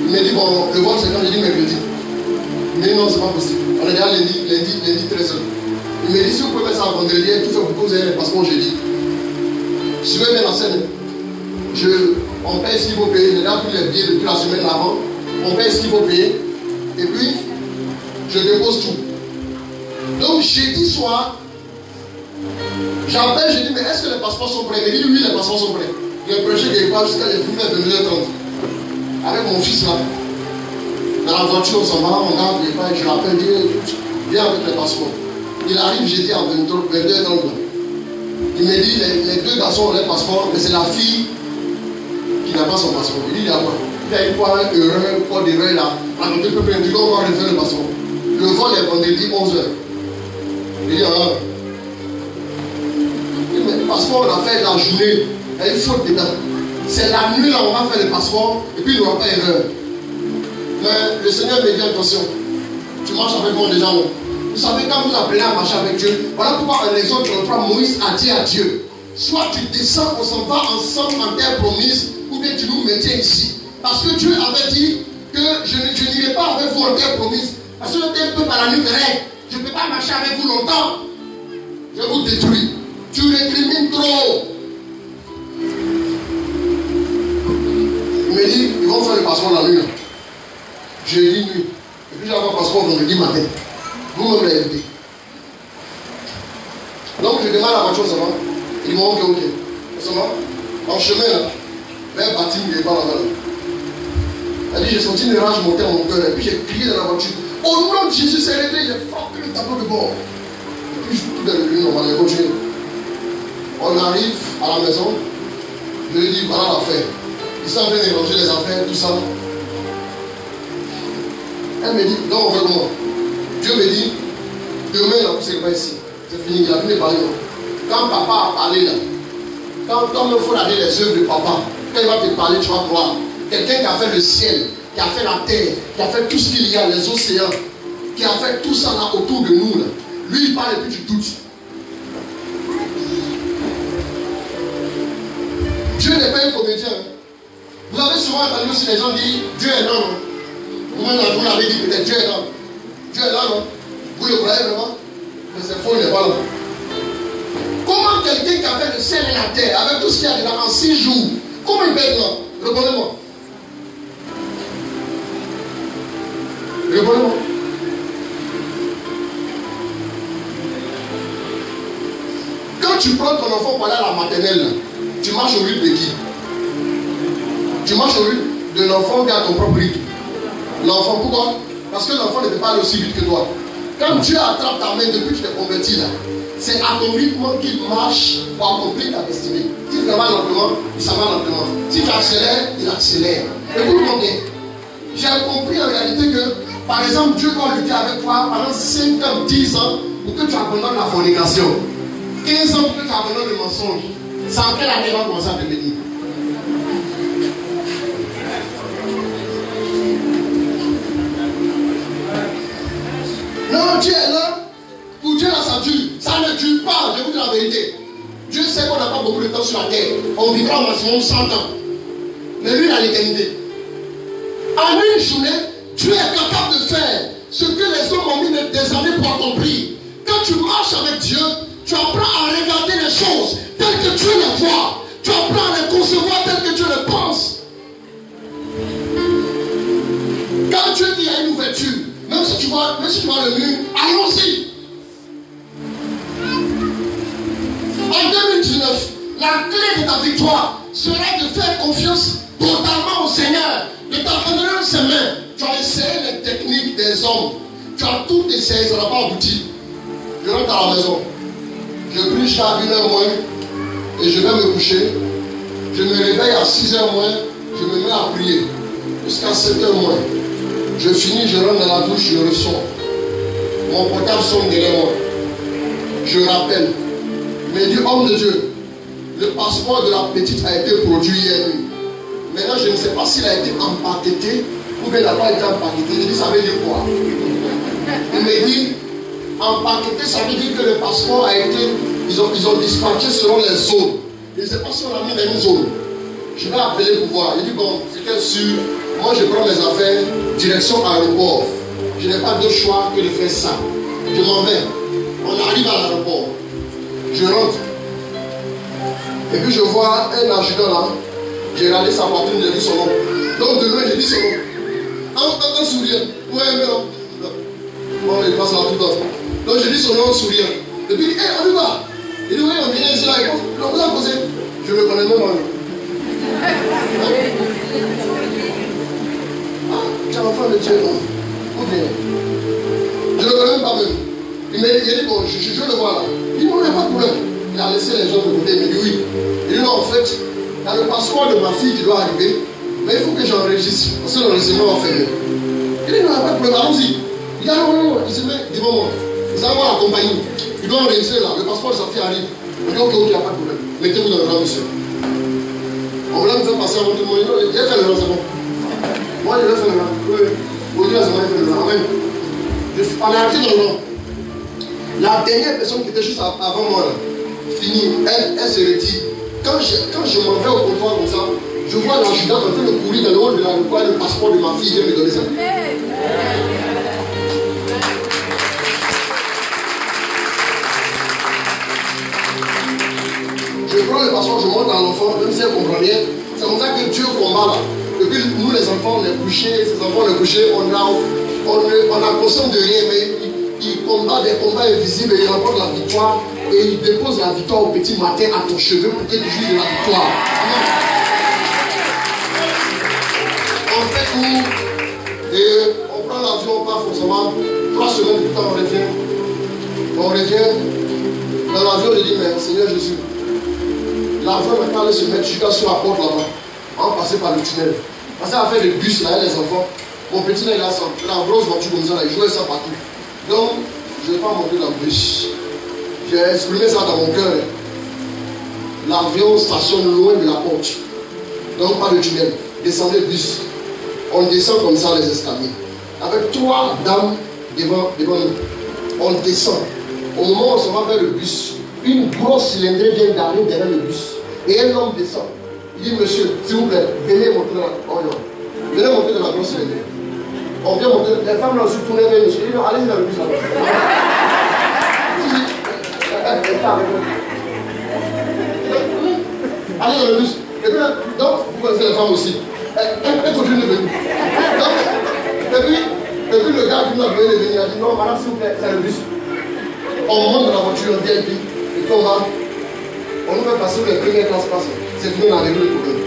Il m'a dit, bon, le vol c'est quand j'ai dit mercredi. Il m'a dit non, c'est pas possible. On est déjà lundi 13h. Il m'a dit, si vous pouvez mettre ça vendredi, tout fait pour que vous ayez le passeport jeudi. Je vais bien la scène. On paye ce qu'il faut payer. J'ai déjà pris les billets depuis la semaine avant. On paye ce qu'il faut payer. Et puis, je dépose tout. Donc, jeudi soir, j'appelle, je dis, mais est-ce que les passeports sont prêts? Il dit, oui, les passeports sont prêts. J'ai prêché quelque part jusqu'à les filmer à 22h30. Avec mon fils là. Dans la voiture, on s'en va, on garde les pas et je l'appelle, je dis, viens avec les passeports. Il arrive jeudi à 22h30. Il me dit, les 2 garçons ont les passeports, mais c'est la fille qui n'a pas son passeport. Il dit, il y a quoi? Il y a une fois un pas d'erreur là. On ne peut pas dire qu'on va refaire le passeport. Le vol est vendredi 11h. Il dit, ah. Il dit, mais le passeport, on a fait la journée. Il y a une faute dedans. C'est la nuit là, on va faire le passeport et puis il n'y aura pas erreur. Mais le Seigneur me dit, attention, tu marches avec moi déjà, non? Vous savez, quand vous apprenez à marcher avec Dieu, voilà pourquoi en Exode 33, Moïse a dit à Dieu, soit tu descends, on s'en va ensemble en terre promise, ou bien tu nous maintiens ici. Parce que Dieu avait dit que je n'irai pas avec vous en terre promise. Parce que le peuple à la nuit règne. Je ne peux pas marcher avec vous longtemps. Je vous détruis. Tu récrimines trop. Il me dit, ils vont faire le passeport la nuit. J'ai dit nuit. Et puis j'avais un passeport vendredi matin. Vous-même l'avez dit. Donc je démarre la voiture, ça va. Il m'a dit, ok. Ça va. En chemin là, vers bâtiment, il n'est pas là-bas. Elle dit, j'ai senti une rage monter dans mon cœur. Et puis j'ai crié dans la voiture. Au nom de Jésus, c'est réglé. J'ai frappé le tableau de bord. Et puis je suis tout dans le lieu, on va aller continuer. On arrive à la maison. Je lui dis, voilà l'affaire. Ils sont en train de ranger les affaires, tout ça. Elle me dit, non, on fait comment? Dieu me dit, demain, là, vous ne serez pas ici. C'est fini, il a fini de parler. Quand papa a parlé là, quand il faut regarder les œuvres de papa, quand il va te parler, tu vas croire. Quelqu'un qui a fait le ciel, qui a fait la terre, qui a fait tout ce qu'il y a, les océans, qui a fait tout ça là autour de nous, là. Lui, il parle et puis tu doutes. Dieu n'est pas un comédien. Vous avez souvent entendu aussi les gens dire Dieu est là, non? Vous l'avez dit peut-être Dieu est là. Dieu est là, non? Vous le croyez vraiment? Mais c'est faux, il n'est pas là. Comment quelqu'un qui a fait le ciel et la terre, avec tout ce qu'il y a dedans en 6 jours, comment il peut être là? Répondez-moi. Répondez-moi. Quand tu prends ton enfant pour aller à la maternelle, là, tu marches au rythme de qui? Tu marches au rythme de l'enfant qui a ton propre rythme. L'enfant, pourquoi? Parce que l'enfant ne peut pas aller aussi vite que toi. Quand Dieu attrape ta main depuis que tu t'es converti là, c'est à ton rythme qu'il marche pour accomplir ta destinée. Si tu vas lentement, il s'en va lentement. Si tu accélères, il accélère. Écoute-moi bien. J'ai compris en réalité que, par exemple, Dieu va lutter avec toi pendant 5 ans, 10 ans pour que tu abandonnes la fornication. 15 ans pour que tu abandonnes le mensonge. C'est en quelle année va commencer à te bénir? Non, Dieu est là. Pour Dieu, là, ça tue. Ça ne tue pas, je vous dis la vérité. Dieu sait qu'on n'a pas beaucoup de temps sur la terre. On vivra au maximum 100 ans. Mais lui, il a l'éternité. En une journée, Dieu est capable de faire ce que les hommes ont mis des années pour accomplir. Quand tu marches avec Dieu, tu apprends à regarder les choses telles que Dieu les voit. Tu apprends à les concevoir telles que Dieu les pense. Quand Dieu dit à une ouverture, même si tu vois le mur, allons-y. En 2019, la clé de ta victoire sera de faire confiance totalement au Seigneur, de t'abandonner ses mains. Tu as essayé les techniques des hommes. Tu as tout essayé, ça n'a pas abouti. Je rentre à la maison. Je prie jusqu'à 1h moins et je vais me coucher. Je me réveille à 6h moins. Je me mets à prier jusqu'à 7h moins. Je finis, je rentre dans la douche, je ressors. Mon portable sonne derrière moi. Je rappelle. Mais dit, homme de Dieu, le passeport de la petite a été produit hier nuit. Maintenant, je ne sais pas s'il a été empaqueté ou bien il n'a pas été empaqueté. Je dis, ça veut dire quoi? Il me dit, empaqueté, ça veut dire que le passeport a été, ils ont dispatché selon les zones. Je ne sais pas si on a mis dans une zone. Je vais appeler pour voir. Il dit, bon, c'était sûr. Moi, je prends mes affaires, direction aéroport. Je n'ai pas d'autre choix que de faire ça. Je m'en vais. On arrive à l'aéroport. Je rentre. Et puis je vois un adjudant là. J'ai regardé sa poitrine, j'ai dit son nom. Donc de loin, j'ai dit son nom. En souriant. Ouais, mais non. Bon, il passe là tout le temps. Donc j'ai dit son nom en souriant. Et puis il dit, hé, on y va. Il dit, oui, on vient ici là. On vous a posé. Je le connais même moi. Tu as l'enfant de Dieu, non? Ou bien? Je ne le connais même pas même. Il m'a dit, bon, je le vois là. Il dit, non, il n'y a pas de problème. Il a laissé les gens de côté. Il m'a dit, oui. Il dit, non, en fait, il y a le passeport de ma fille qui doit arriver. Mais il faut que j'enregistre. Parce que l'enregistrement va faire. Il dit, non, il n'y a pas de problème. Allons-y. Il dit, non, non, non. Il dit, mais dis-moi, vous allez voir la compagnie. Il doit enregistrer là. Le passeport de sa fille arrive. Il dit, ok, il n'y a pas de problème. Mettez-vous dans le rang, monsieur. On voulait me faire passer avant tout le monde. Il a fait le rang, c'est bon. Moi, je vais faire le rang. Oui. Aujourd'hui, c'est moi qui fais le rang. Amen. On est arrêté dans le rang. La dernière personne qui était juste avant moi, là, fini, elle se retire. Quand je m'en vais au comptoir comme ça, je vois l'adjudant en train de courir dans le hall de la rue, le passeport de ma fille vient me donner ça. Je prends le passeport, je monte à l'enfant, même si elle comprend rien. C'est comme ça que Dieu combat là. Et puis nous les enfants, on est couchés, ces enfants on est couchés, on a conscience de rien, mais il combat des combats invisibles et il remporte la victoire. Et il dépose la victoire au petit matin à ton cheveu pour que tu joues de la victoire. On fait tout et on prend l'avion, pas forcément. 3 semaines plus tard, on revient. Dans l'avion, je dis, mais Seigneur Jésus, l'avion maintenant allait se mettre jusqu'à sur la porte là-bas. On passait par le tunnel. Parce qu'à faire le bus là, les enfants. Mon petit là, il a la grosse voiture comme ça, là, il jouait ça partout. Donc, je ne vais pas monter dans le bus. J'ai exprimé ça dans mon cœur. L'avion stationne loin de la porte. Donc pas de tunnel. Descendez le bus. On descend comme ça les escaliers. Avec 3 dames devant nous. On descend. Au moment où on se va vers le bus, une grosse cylindrée vient d'arriver derrière le bus. Et un homme descend. Il dit, monsieur, s'il vous plaît, venez monter dans la... Oh non. Venez monter dans la grosse cylindrée. On vient monter. Les femmes là aussi tournaient vers nous. Je dis, non, allez dans le bus là-bas. Allez dans le bus. Et puis, donc, vous connaissez les femmes aussi. Elle continue de venir. Et puis le gars qui nous a donné de venir, il a dit non, madame, s'il vous plaît, c'est le bus. On monte dans la voiture, on VIP, et puis on nous fait passer les premières classes passées. C'est fini, on a réglé le problème.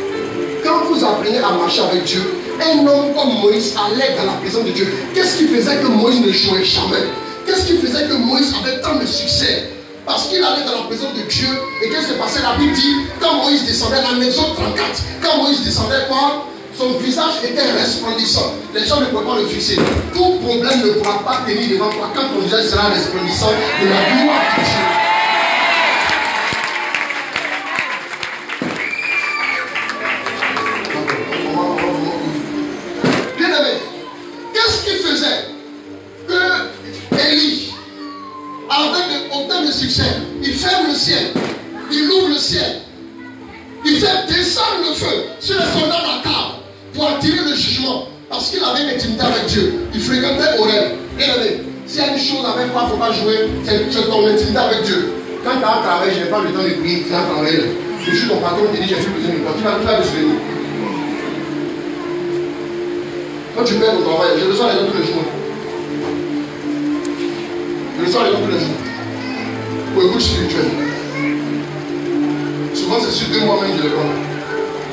Quand vous apprenez à marcher avec Dieu, un homme comme Moïse allait dans la présence de Dieu. Qu'est-ce qui faisait que Moïse ne jouait jamais? Qu'est-ce qui faisait que Moïse avait tant de succès? Parce qu'il allait dans la présence de Dieu. Et qu'est-ce qui s'est passé? La Bible dit, quand Moïse descendait, la maison 34, quand Moïse descendait, quoi? Son visage était resplendissant. Les gens ne pouvaient pas le fixer. Tout problème ne pourra pas tenir devant toi quand ton visage sera resplendissant de la gloire de Dieu. Bien aimé, qu'est-ce qui faisait que Élie, avec autant de succès, il ferme le ciel, il ouvre le ciel, il fait descendre le feu sur les soldats d'Akab pour attirer le jugement, parce qu'il avait une intimité avec Dieu. Il fréquentait Horeb. Bien aimé, s'il y a une chose avec quoi il ne faut pas jouer, c'est ton intimité avec Dieu. Quand tu as un travail, je n'ai pas le temps de prier, tu as un travail là. Je suis ton patron, tu dis j'ai fait besoin de toi, tu vas le souvenir. Quand tu perds ton travail, je reçois les gens tous les jours. Je reçois les gens tous les jours. Pour écoute spirituelle. Souvent c'est sur 2 mois même que je les prends.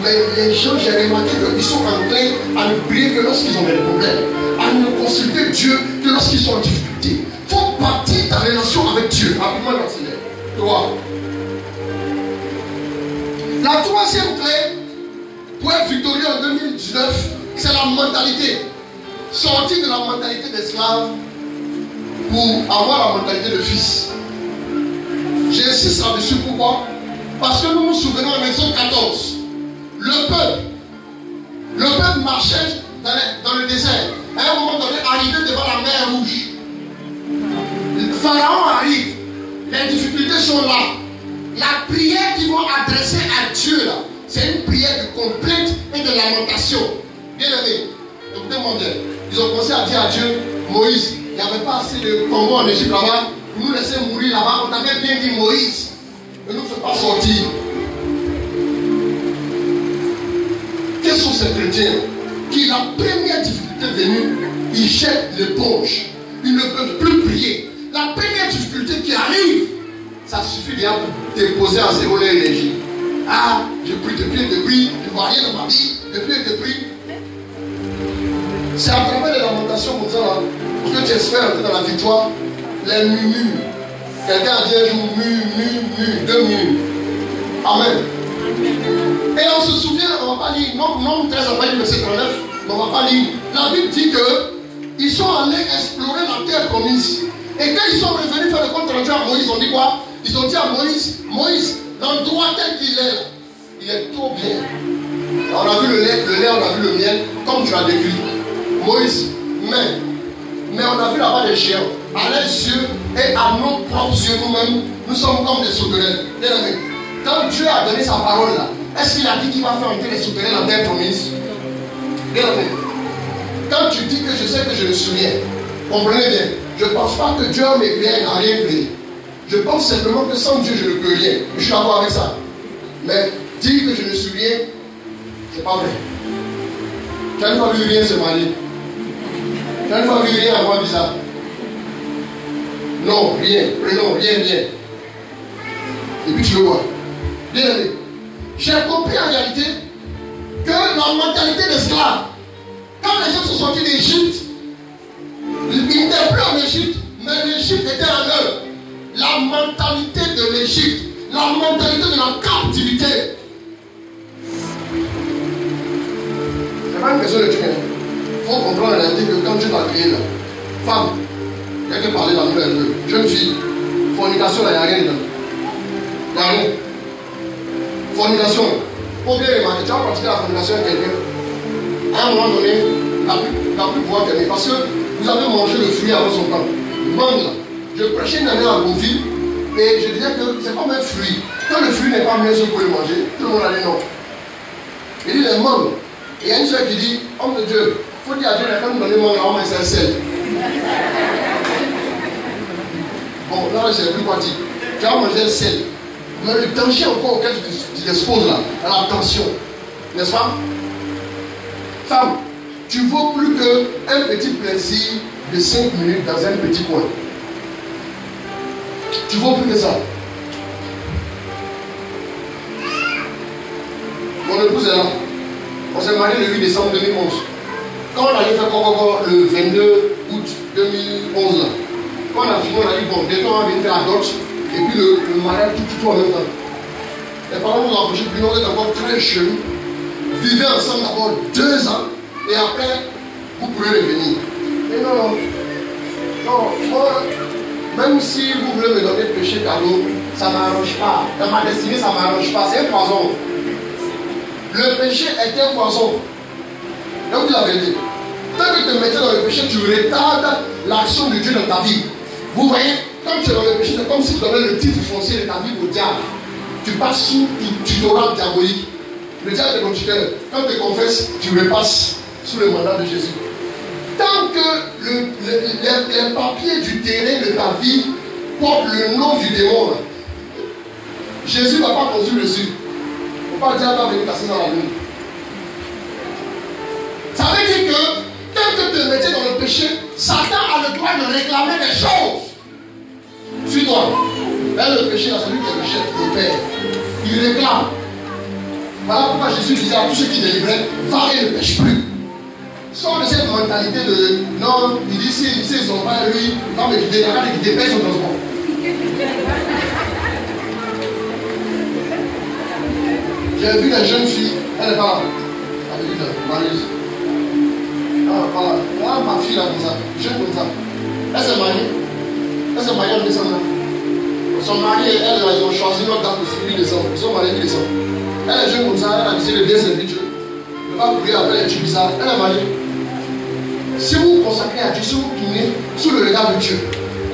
Mais les gens, j'ai remarqué qu'ils sont enclins à ne prier que lorsqu'ils ont des problèmes, à ne consulter Dieu que lorsqu'ils sont en difficulté. Il faut bâtir ta relation avec Dieu. Rapidement, dans Seigneur. 3. La troisième clé pour être victorieux en 2019, c'est la mentalité. Sortir de la mentalité d'esclave pour avoir la mentalité de fils. J'insiste là-dessus, pourquoi? Parce que nous nous souvenons en Exode 14. Le peuple marchait dans le désert. À un moment donné, arrivé devant la mer Rouge. Le Pharaon arrive. Les difficultés sont là. La prière qu'ils vont adresser à Dieu, là, c'est une prière de complainte et de lamentation. Bien aimé, écoutez-moi bien. Ils ont commencé à dire à Dieu, Moïse, il n'y avait pas assez de Congo en Égypte là-bas pour nous laisser mourir là-bas. On avait bien dit Moïse, ne nous fait pas sortir. Quels sont ces chrétiens qui, la première difficulté venue, ils jettent l'éponge. Ils ne peuvent plus prier. La première difficulté qui arrive, ça suffit déjà pour déposer à zéro l'énergie. Ah, je prie depuis, je ne vois rien dans ma vie, depuis. C'est à travers les lamentations comme ça, là, que tu espères entrer dans la victoire, les murmures. Quelqu'un a dit un jour, murmure, 2 murs. Amen. Et on se souvient, on ne va pas lire, non 13 à verset 39, on ne va pas lire. La Bible dit qu'ils sont allés explorer la terre promise. Et quand ils sont revenus faire le compte rendu à Moïse, on dit quoi? Ils ont dit à Moïse, l'endroit tel qu'il est, il est trop bien. On a vu le lait, on a vu le miel, comme tu as décrit. Moïse, mais on a vu là-bas des géants. À leurs yeux et à nos propres yeux nous-mêmes, nous sommes comme des sauterelles. Bien aimé. Quand Dieu a donné sa parole là, est-ce qu'il a dit qu'il va faire entrer les sauterelles en terre promise? Bien aimé. Quand tu dis que je sais que je me souviens, comprenez bien, je ne pense pas que Dieu m'ait créé n'a rien créé. Je pense simplement que sans Dieu je ne peux rien. Je suis d'accord avec ça. Mais dire que je me souviens, c'est pas vrai. Tu n'as pas vu rien se marier. Tu n'as pas vu rien avoir bizarre. Non, rien. Prénom, rien. Et puis tu le vois. Bien aimé. J'ai compris en réalité que la mentalité d'esclave, quand les gens sont sortis d'Égypte, ils n'étaient plus en Égypte, mais l'Égypte était en eux. La mentalité de l'Égypte, la mentalité de la captivité. C'est pas une question de Dieu. Il faut comprendre la réalité que quand Dieu t'a créé là, femme, quelqu'un parlait dans le nouvelle, jeune fille, fornication là, il n'y a rien dedans. Il n'y a rien. Fornication. Il faut bien remarquer, tu vas pratiquer la fornication avec quelqu'un. À un moment donné, il n'a plus pouvoir t'aimer. Parce que vous avez mangé le fruit avant son temps. Le mangue là. Je prêchais une année à Gonfil et je disais que c'est comme un fruit. Quand le fruit n'est pas mieux, vous pouvez le manger. Tout le monde a dit non. Il dit les mangues. Et il y a une soeur qui dit, homme de Dieu, il faut dire à Dieu, quand nous donnons mangue, on met un sel. Bon, là, je ne sais plus quoi dire. Tu vas manger le sel. Mais le danger encore auquel tu t'exposes là, à la tension. N'est-ce pas? Femme, tu vaux plus qu'un petit plaisir de 5 minutes dans un petit coin. Tu vaux plus que ça. Mon épouse est là. On s'est marié le 8 décembre 2011. Quand on allait faire le 22 août 2011 là, quand on a fini, on a dit bon, dès qu'on va venir faire la dot, et puis le mariage tout en même temps. Les parents nous ont approchés, puis on est encore très jeunes. Vivez ensemble d'abord 2 ans, et après, vous pourrez revenir. Mais non, même si vous voulez me donner le péché cadeau, ça ne m'arrange pas. Dans ma destinée, ça ne m'arrange pas. C'est un poison. Le péché est un poison. Donc vous l'avez dit. Tant que tu te mettais dans le péché, tu retardes l'action de Dieu dans ta vie. Vous voyez, quand tu es dans le péché, c'est comme si tu donnais le titre foncier de ta vie au diable. Tu passes sous tutorat diabolique. Le diable est ton tuteur. Quand tu te confesses, tu repasses sous le mandat de Jésus. Tant que les papiers du terrain de ta vie portent le nom du démon, Jésus ne va pas construire dessus. Il ne faut pas dire qu'il va venir casser dans la lune. Ça veut dire que tant que tu es métier dans le péché, Satan a le droit de réclamer des choses. Suis-toi. Mais le péché, c'est lui qui est le chef, le père. Il réclame. Voilà pourquoi Jésus disait à tous ceux qui délivraient, va et ne pêche plus. Sors de cette mentalité de non, il dit si ils n'ont pas lui, il va me quitter, il va me quitter, paye son transport. J'ai vu la jeune fille, elle est pas là. Elle est là, Marise. Ah, voilà. Ah, ma fille là, comme ça, jeune comme ça. Elle s'est mariée. Elle s'est mariée en décembre. Son mari et elle, ils ont choisi notre date aussi, 8 décembre. Ils sont mariés 8 décembre. Elle est jeune comme ça, elle a décidé de bien servir Dieu. Elle va courir après les trucs bizarres. Elle est mariée. Si vous vous consacrez à Dieu, si vous tournez sous le regard de Dieu,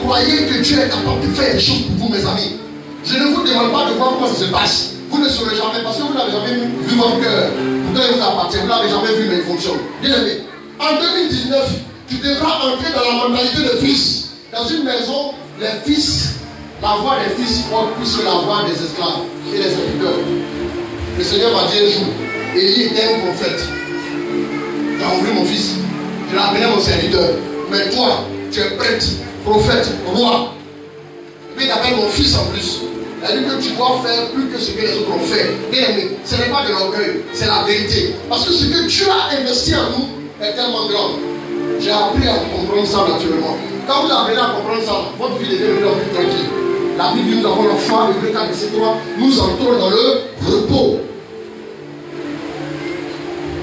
croyez que Dieu est capable de faire des choses pour vous, mes amis. Je ne vous demande pas de voir comment ça se passe. Vous ne saurez jamais parce que vous n'avez jamais vu votre cœur. Pourtant, il vous appartient. Vous n'avez jamais vu, mais il fonctionne. Bien aimé, en 2019, tu devras entrer dans la mentalité de fils. Dans une maison, les fils, la voix des fils porte plus que la voix des esclaves et des serviteurs. Le Seigneur m'a dit un jour, Élie était un prophète. Tu as oublié mon fils. Je l'ai appelé mon serviteur. Mais toi, tu es prêtre, prophète, roi. Et puis tu appelles mon fils en plus. C'est-à-dire que tu dois faire plus que ce que les autres ont fait. Bien aimé, ce n'est pas de l'orgueil, c'est la vérité. Parce que ce que Dieu a investi en nous est tellement grand. J'ai appris à comprendre ça naturellement. Quand vous apprenez à comprendre ça, votre vie devient de plus en plus tranquille. La Bible dit nous avons la foi, le 4 verset 3, nous entrons dans le repos.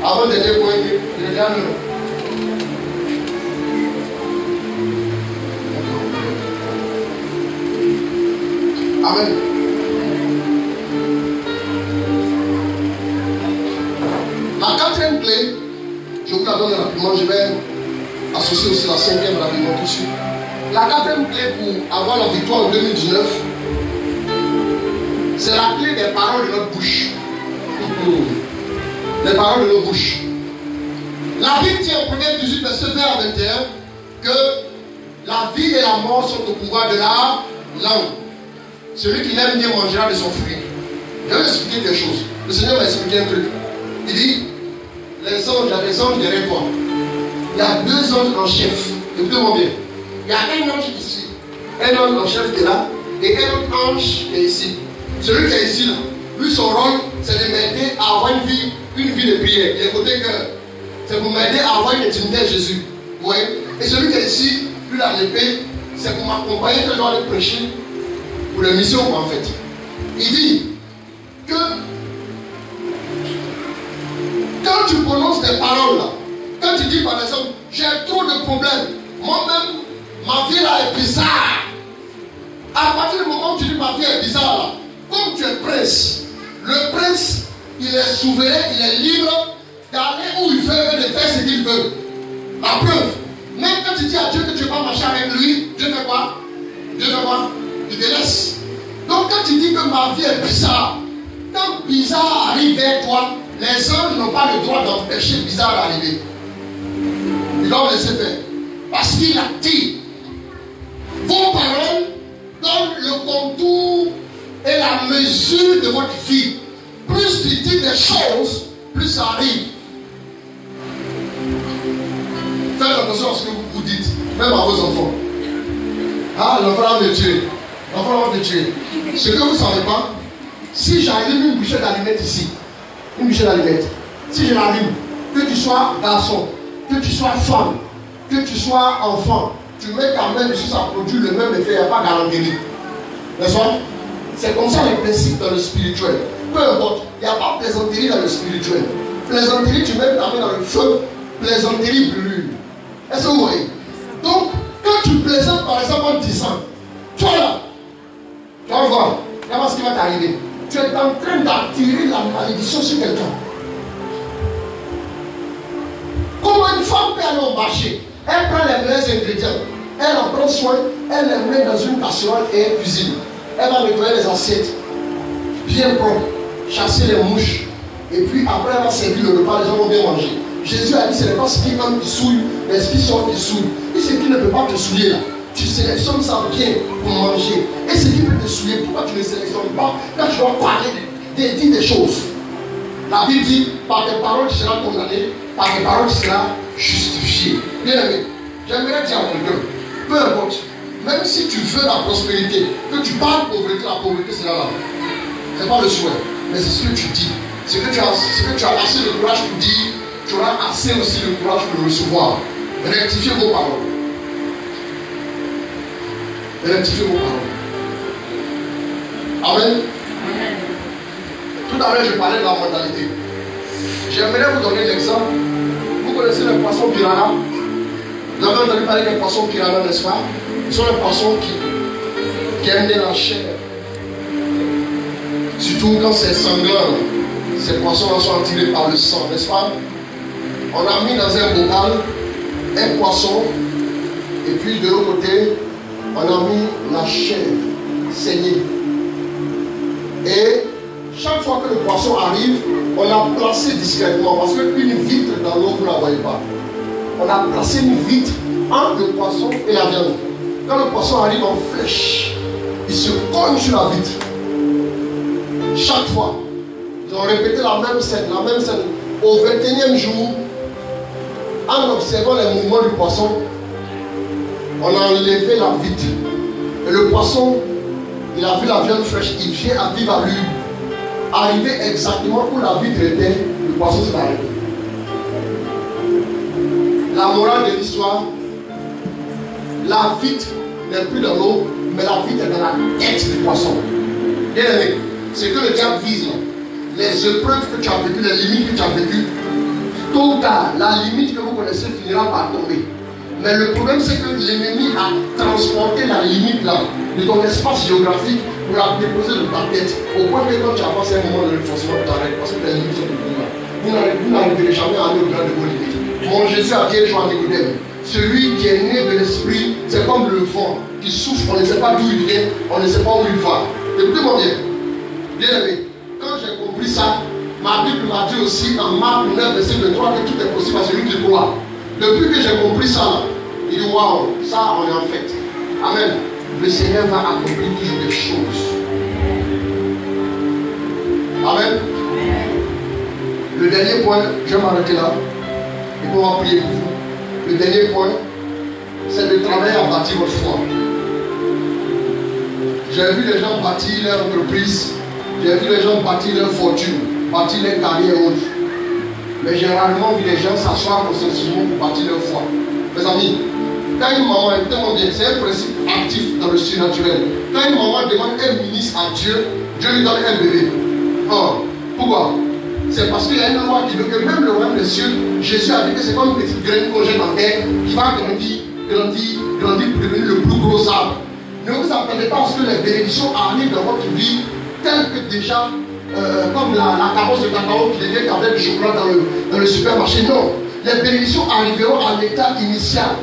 Avant le dernier point, je regarde. Amen. La quatrième clé, je vous la donne rapidement, je vais associer aussi la cinquième rapidement tout de suite. La quatrième clé pour avoir la victoire en 2019, c'est la clé des paroles de notre bouche. Les paroles de nos bouches. La Bible dit en 1er 18, verset 20 à 21, que la vie et la mort sont au pouvoir de la langue. Celui qui l'aime bien mangera de son fruit. Je vais expliquer quelque chose. Le Seigneur m'a expliqué un truc. Il dit, les anges, il y a des anges derrière toi. Il y a 2 anges en chef. Écoutez-moi bien. Il y a un ange ici. Un ange en chef qui est là. Et un autre ange qui est ici. Celui qui est ici, là, lui, son rôle, c'est de m'aider à avoir une vie de prière. Il est côté cœur. C'est pour m'aider à avoir une intimité à Jésus. Vous voyez? Et celui qui est ici, lui, là, l'épée, c'est pour m'accompagner quand je dois aller prêcher. Pour la mission en fait. Il dit que quand tu prononces des paroles là, quand tu dis par exemple, j'ai trop de problèmes, moi-même, ma vie là est bizarre. À partir du moment où tu dis ma vie est bizarre là, comme tu es prince, le prince, il est souverain, il est libre d'aller où il veut et de faire ce qu'il veut. La preuve, même quand tu dis à Dieu que tu vas marcher avec lui, Dieu fait quoi? Dieu fait quoi? Il te laisse. Donc quand tu dis que ma vie est bizarre, quand bizarre arrive vers toi, les anges n'ont pas le droit d'empêcher bizarre d'arriver. Ils doivent laisser faire. Parce qu'il a dit, vos paroles donnent le contour et la mesure de votre vie. Plus tu dis des choses, plus ça arrive. Faites attention à ce que vous dites, même à vos enfants. Ah, l'enfant va me tuer. L'enfant va te tuer. Ce que vous ne savez pas, si j'allume une bouchée d'allumettes ici, une bouchée d'allumettes, si je l'allume, que tu sois garçon, que tu sois femme, que tu sois enfant, tu mets ta main dessus, ça produit le même effet, il n'y a pas galanterie. N'est-ce pas? C'est comme ça les principes dans le spirituel. Peu importe, il n'y a pas de plaisanterie dans le spirituel. Plaisanterie, tu mets ta main dans le feu, plaisanterie brûle. Est-ce que vous voyez? Donc, quand tu plaisantes par exemple en disant, toi là, tu vas voir, il y a ce qui va t'arriver. Tu es en train d'attirer la malédiction sur quelqu'un. Comment une femme peut aller au marché? Elle prend les meilleurs ingrédients, elle en prend soin, elle les met dans une casserole et elle cuisine. Elle va nettoyer les assiettes, bien propres, chasser les mouches, et puis après elle va servir le repas, les gens vont bien manger. Jésus a dit, ce n'est pas ce qui entre qui souille, mais ce qui sort qui souille. Et ce qui ne peut pas te souiller là, tu sélectionnes ça bien pour manger. Et ce qui peut te souiller, pourquoi tu ne sélectionnes pas quand tu dois parler, dire des choses? La Bible dit, par tes paroles tu seras condamné, par tes paroles tu seras justifié. Bien aimé, j'aimerais dire à quelqu'un, peu importe, même si tu veux la prospérité, que tu parles pauvreté, la pauvreté sera là. Ce n'est pas le souhait, mais c'est ce que tu dis. Ce que tu as assez de courage pour dire, tu auras assez aussi de courage pour le recevoir. Rectifiez vos paroles. Rectifiez vos paroles. Amen. Tout à l'heure, je parlais de la mentalité. J'aimerais vous donner l'exemple. Vous connaissez les poissons piranha? Vous avez entendu parler des poissons piranha, n'est-ce pas? Ce sont les poissons qui aiment la chair. Surtout quand c'est sanglant. Ces poissons-là sont attirés par le sang, n'est-ce pas? On a mis dans un bocal un poisson. Et puis de l'autre côté, on a mis la chair saignée. Et chaque fois que le poisson arrive, on l'a placé discrètement. Parce qu'une vitre dans l'eau, vous ne la voyez pas. On a placé une vitre entre le poisson et la viande. Quand le poisson arrive en flèche, il se cogne sur la vitre. Chaque fois, ils ont répété la même scène. Au 21e jour, en observant les mouvements du poisson, on a enlevé la vitre. Et le poisson, il a vu la viande fraîche, il vient à vivre à lui. Arrivé exactement où la vitre était, le poisson s'est arrêté. La morale de l'histoire, la vitre n'est plus dans l'eau, mais la vitre est dans la tête du poisson. Bien aimé, c'est que le diable vise là. Les épreuves que tu as vécues, les limites que tu as vécues, tôt ou tard, la limite que vous connaissez finira par tomber. Mais le problème, c'est que l'ennemi a transporté la limite là, de ton espace géographique, pour la déposer de ta tête. Au point que quand tu avances à un moment de renforcement, tu t'arrêtes parce que tes limites sont devenues là. Vous n'arriverez jamais à aller au-delà de vos limites. Mon Jésus a dit à Nicodème, celui qui est né de l'esprit, c'est comme le vent qui souffle, on ne sait pas d'où il vient, on ne sait pas où il va. Écoutez-moi bien. Bien aimé, quand j'ai compris ça, ma Bible m'a dit aussi en Marc 9, verset 23, que tout est possible à celui qui croit. Depuis que j'ai compris ça, il dit waouh, ça on est en fait. Amen. Le Seigneur va accomplir toujours des choses. Amen. Le dernier point, je vais m'arrêter là. Et on va prier pour vous. Le dernier point, c'est de travailler à bâtir votre foi. J'ai vu les gens bâtir leur entreprise, j'ai vu les gens bâtir leur fortune, bâtir leur carrière et autres. Mais j'ai rarement vu les gens s'asseoir consciencieusement pour bâtir leur foi. Mes amis, quand une maman, écoutez-moi bien, c'est un principe actif dans le surnaturel. Quand une maman demande un ministre à Dieu, Dieu lui donne un bébé. Oh, pourquoi? C'est parce qu'il y a une loi qui veut que même le royaume des cieux, Jésus a dit que c'est comme une petite graine qu'on jette en terre qui va grandir pour devenir le plus gros arbre. Ne vous attendez pas à ce que les bénédictions arrivent dans votre vie telles que déjà, comme la carrosse de cacao qui devient tablette de chocolat dans le supermarché. Non, les bénédictions arriveront à l'état initial.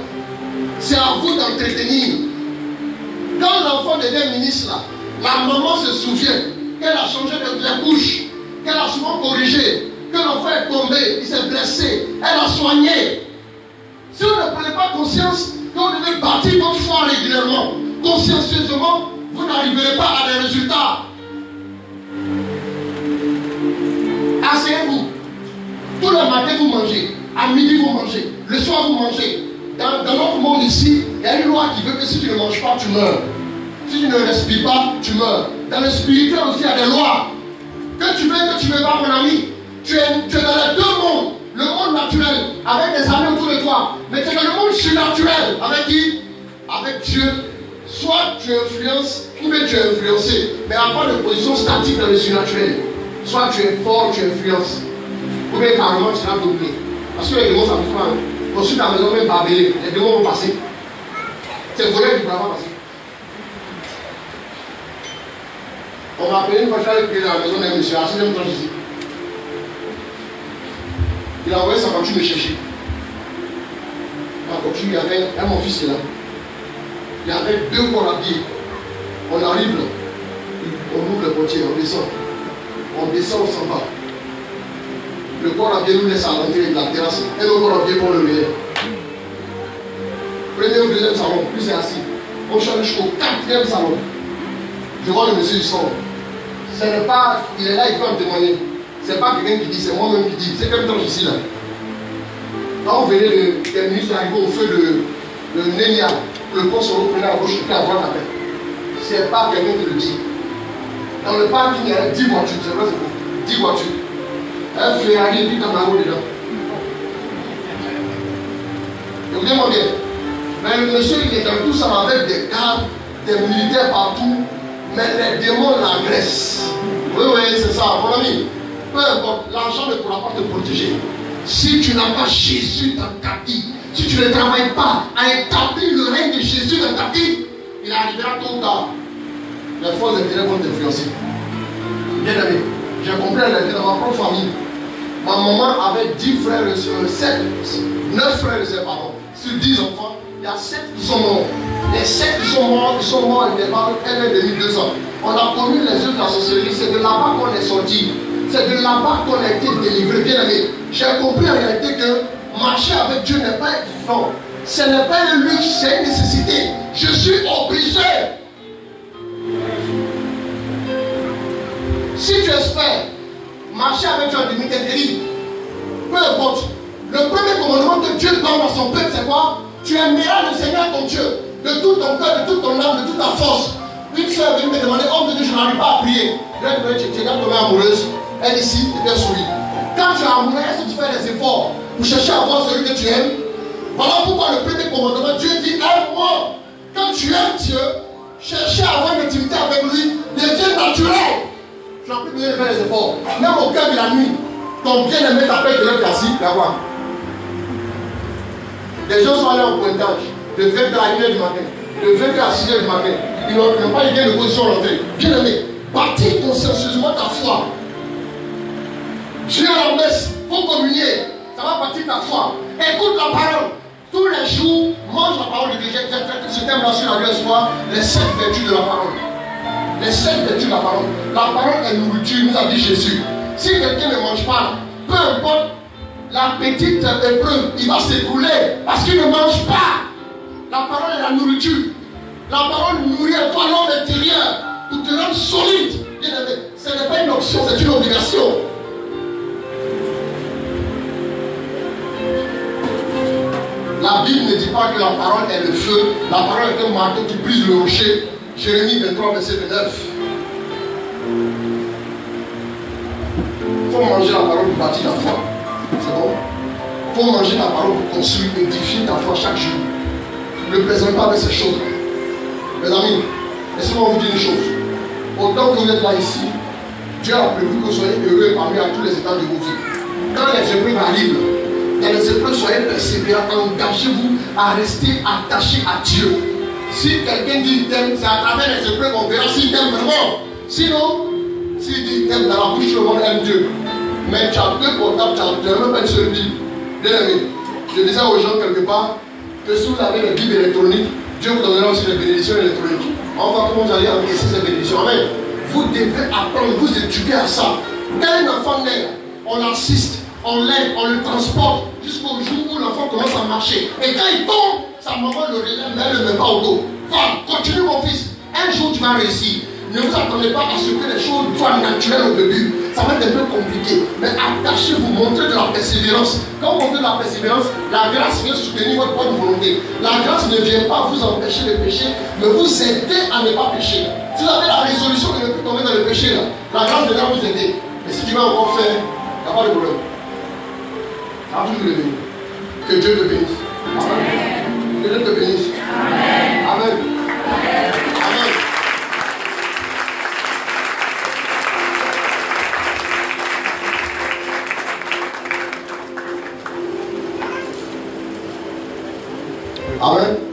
C'est à vous d'entretenir. Quand l'enfant devient ministre, là, la maman se souvient qu'elle a changé de couche, qu'elle a souvent corrigé, que l'enfant est tombé, il s'est blessé, elle a soigné. Si vous ne prenez pas conscience que vous devez bâtir votre foi régulièrement, consciencieusement, vous n'arriverez pas à des résultats. Asseyez-vous. Tous les matins, vous mangez. À midi, vous mangez. Le soir, vous mangez. Dans notre monde ici, il y a une loi qui veut que si tu ne manges pas, tu meurs. Si tu ne respires pas, tu meurs. Dans le spirituel aussi, il y a des lois. Que tu veux pas, mon ami. Tu es dans les deux mondes. Le monde naturel, avec des amis autour de toi. Mais tu es dans le monde surnaturel. Avec qui? Avec Dieu. Soit tu influences, ou bien tu es influencé. Mais à pas de position statique dans le surnaturel. Soit tu es fort, tu influences. Ou bien carrément tu seras dominé. Parce que les démons s'en foutent. Construis ta maison même barbelée. Les démons vont passer. C'est vrai du pouvoir passer. On m'a appelé une fois, je suis allé prier dans la maison d'un monsieur, à 6e étage ici. Il a envoyé sa voiture me chercher. La voiture, il y avait mon fils là. Il y avait 2 corps habillés. On arrive là. On ouvre le portier, on descend. On descend, on s'en va. Le corps à pied nous laisse à l'entrée de la terrasse et le corps à pied pour le relais. Premier ou deuxième salon, puis c'est assis. On change jusqu'au quatrième salon. Je vois le monsieur du sort. Ce n'est pas, il est là, il peut en témoigner. Ce n'est pas quelqu'un qui dit, c'est moi-même qui dis. C'est comme quand je suis là. Quand on venait des ministres arriver au feu de Nénia, le pont sur l'eau prenait à gauche et puis à droite après. Ce n'est pas quelqu'un qui le dit. Dans le parking, il y a 10 voitures, c'est vrai, c'est bon. 10 voitures. Un Ferrari et puis Camaro dedans. Écoutez-moi bien. Mais le monsieur, il est dans tout ça avec des gardes, des militaires partout, mais les démons l'agressent. Oui, oui, c'est ça, mon ami. Peu importe, l'argent ne pourra pas te protéger. Si tu n'as pas Jésus dans ta vie, si tu ne travailles pas à établir le règne de Jésus dans ta vie, il arrivera tôt ou tard. Les faux intérêts vont t'influencer. Bien aimé, j'ai compris la vie dans ma propre famille. Ma maman avait 10 frères et sœurs, 9 frères et sœurs, pardon. Sur 10 enfants, il y a 7 qui sont morts. Les 7 qui sont morts, ils démarrent 1,5-2 ans. On a connu les yeux de la sorcellerie, c'est de là-bas qu'on est sorti. C'est de là-bas qu'on a été délivré. Bien aimé, j'ai compris en réalité que marcher avec Dieu n'est pas évident. Ce n'est pas un luxe, c'est une nécessité. Je suis obligé. Si tu espères marcher avec Dieu en demi-télérie, peu importe. Le premier commandement que Dieu donne à son peuple, c'est quoi? Tu aimeras le Seigneur ton Dieu de tout ton cœur, de toute ton âme, de toute ta force. Une soeur vient me demander, oh Dieu, je n'arrive pas à prier. Je vais te dire, tu es tombée amoureuse. Elle ici, tu t'es souris. Quand tu es amoureux, est-ce que tu fais des efforts pour chercher à voir celui que tu aimes? Voilà pourquoi le premier commandement, Dieu dit, aime-moi. Quand tu aimes Dieu, chercher à avoir une intimité avec lui devient naturel. Tu n'as plus besoin de faire des efforts. Même au cœur de la nuit, ton bien-aimé t'appelle de l'autre assis, la voir. Les gens sont allés en pointage de 20h à 1h du matin, de 20h à 6h du matin. Ils n'ont pas idée de position rentrée. Bien aimé, bâtis consciencieusement ta foi. Tu es à la messe, il faut communier. Ça va bâtir ta foi. Écoute la parole. Tous les jours, mange la parole de Dieu. J'ai traité ce thème-là sur la vie ce soir, les 7 vertus de la parole. Les 7 vertus de la parole. La parole est nourriture, nous a dit Jésus. Si quelqu'un ne mange pas, peu importe la petite épreuve, il va s'écrouler parce qu'il ne mange pas. La parole est la nourriture. La parole nourrit à toi l'homme intérieur pour te rendre solide. Bien aimé, ce n'est pas une option, c'est une obligation. La Bible ne dit pas que la parole est le feu. La parole est un marteau qui brise le rocher. Jérémie 23, verset 29. Il faut manger la parole pour bâtir ta foi. C'est bon? Il faut manger la parole pour construire, édifier ta foi chaque jour. Ne plaisante pas avec ces choses. Mes amis, laissez-moi vous dire une chose. Autant que vous êtes là ici, Dieu a prévu que vous soyez heureux parmi à tous les états de vos vies. Quand les épreuves arrivent, dans les épreuves, soyez persévérants, engagez-vous à rester attaché à Dieu. Si quelqu'un dit qu'il t'aime, c'est à travers les épreuves qu'on verra s'il t'aime vraiment. Sinon, s'il dit qu'il t'aime dans la bouche, le monde aime Dieu. Mais tu as deux portables, tu n'as même pas une seule Bible. Bien aimé, je disais aux gens quelque part que si vous avez les Bibles électroniques, Dieu vous donnera aussi les bénédictions électroniques. On va comment vous allez encaisser ces bénédictions. Amen. Vous devez apprendre, vous éduquer à ça. Quand un enfant naît, on l'assiste, on l'aide, on le transporte jusqu'au jour où l'enfant commence à marcher. Et quand il tombe, sa maman le relève, mais elle ne le met pas au dos. Va, continue mon fils. Un jour tu vas réussir. Ne vous attendez pas à ce que les choses soient naturelles au début. Ça va être un peu compliqué. Mais attachez-vous, montrez de la persévérance. Quand vous montrez de la persévérance, la grâce vient soutenir votre bonne volonté. La grâce ne vient pas vous empêcher de pécher, mais vous aider à ne pas pécher. Si vous avez la résolution de ne plus tomber dans le péché, là, la grâce viendra vous aider. Mais si tu vas encore faire, il n'y a pas de problème. Ça va toujours lever. Que Dieu te bénisse. Amen. Que Dieu te bénisse. Amen. Amen. Amen. Amen.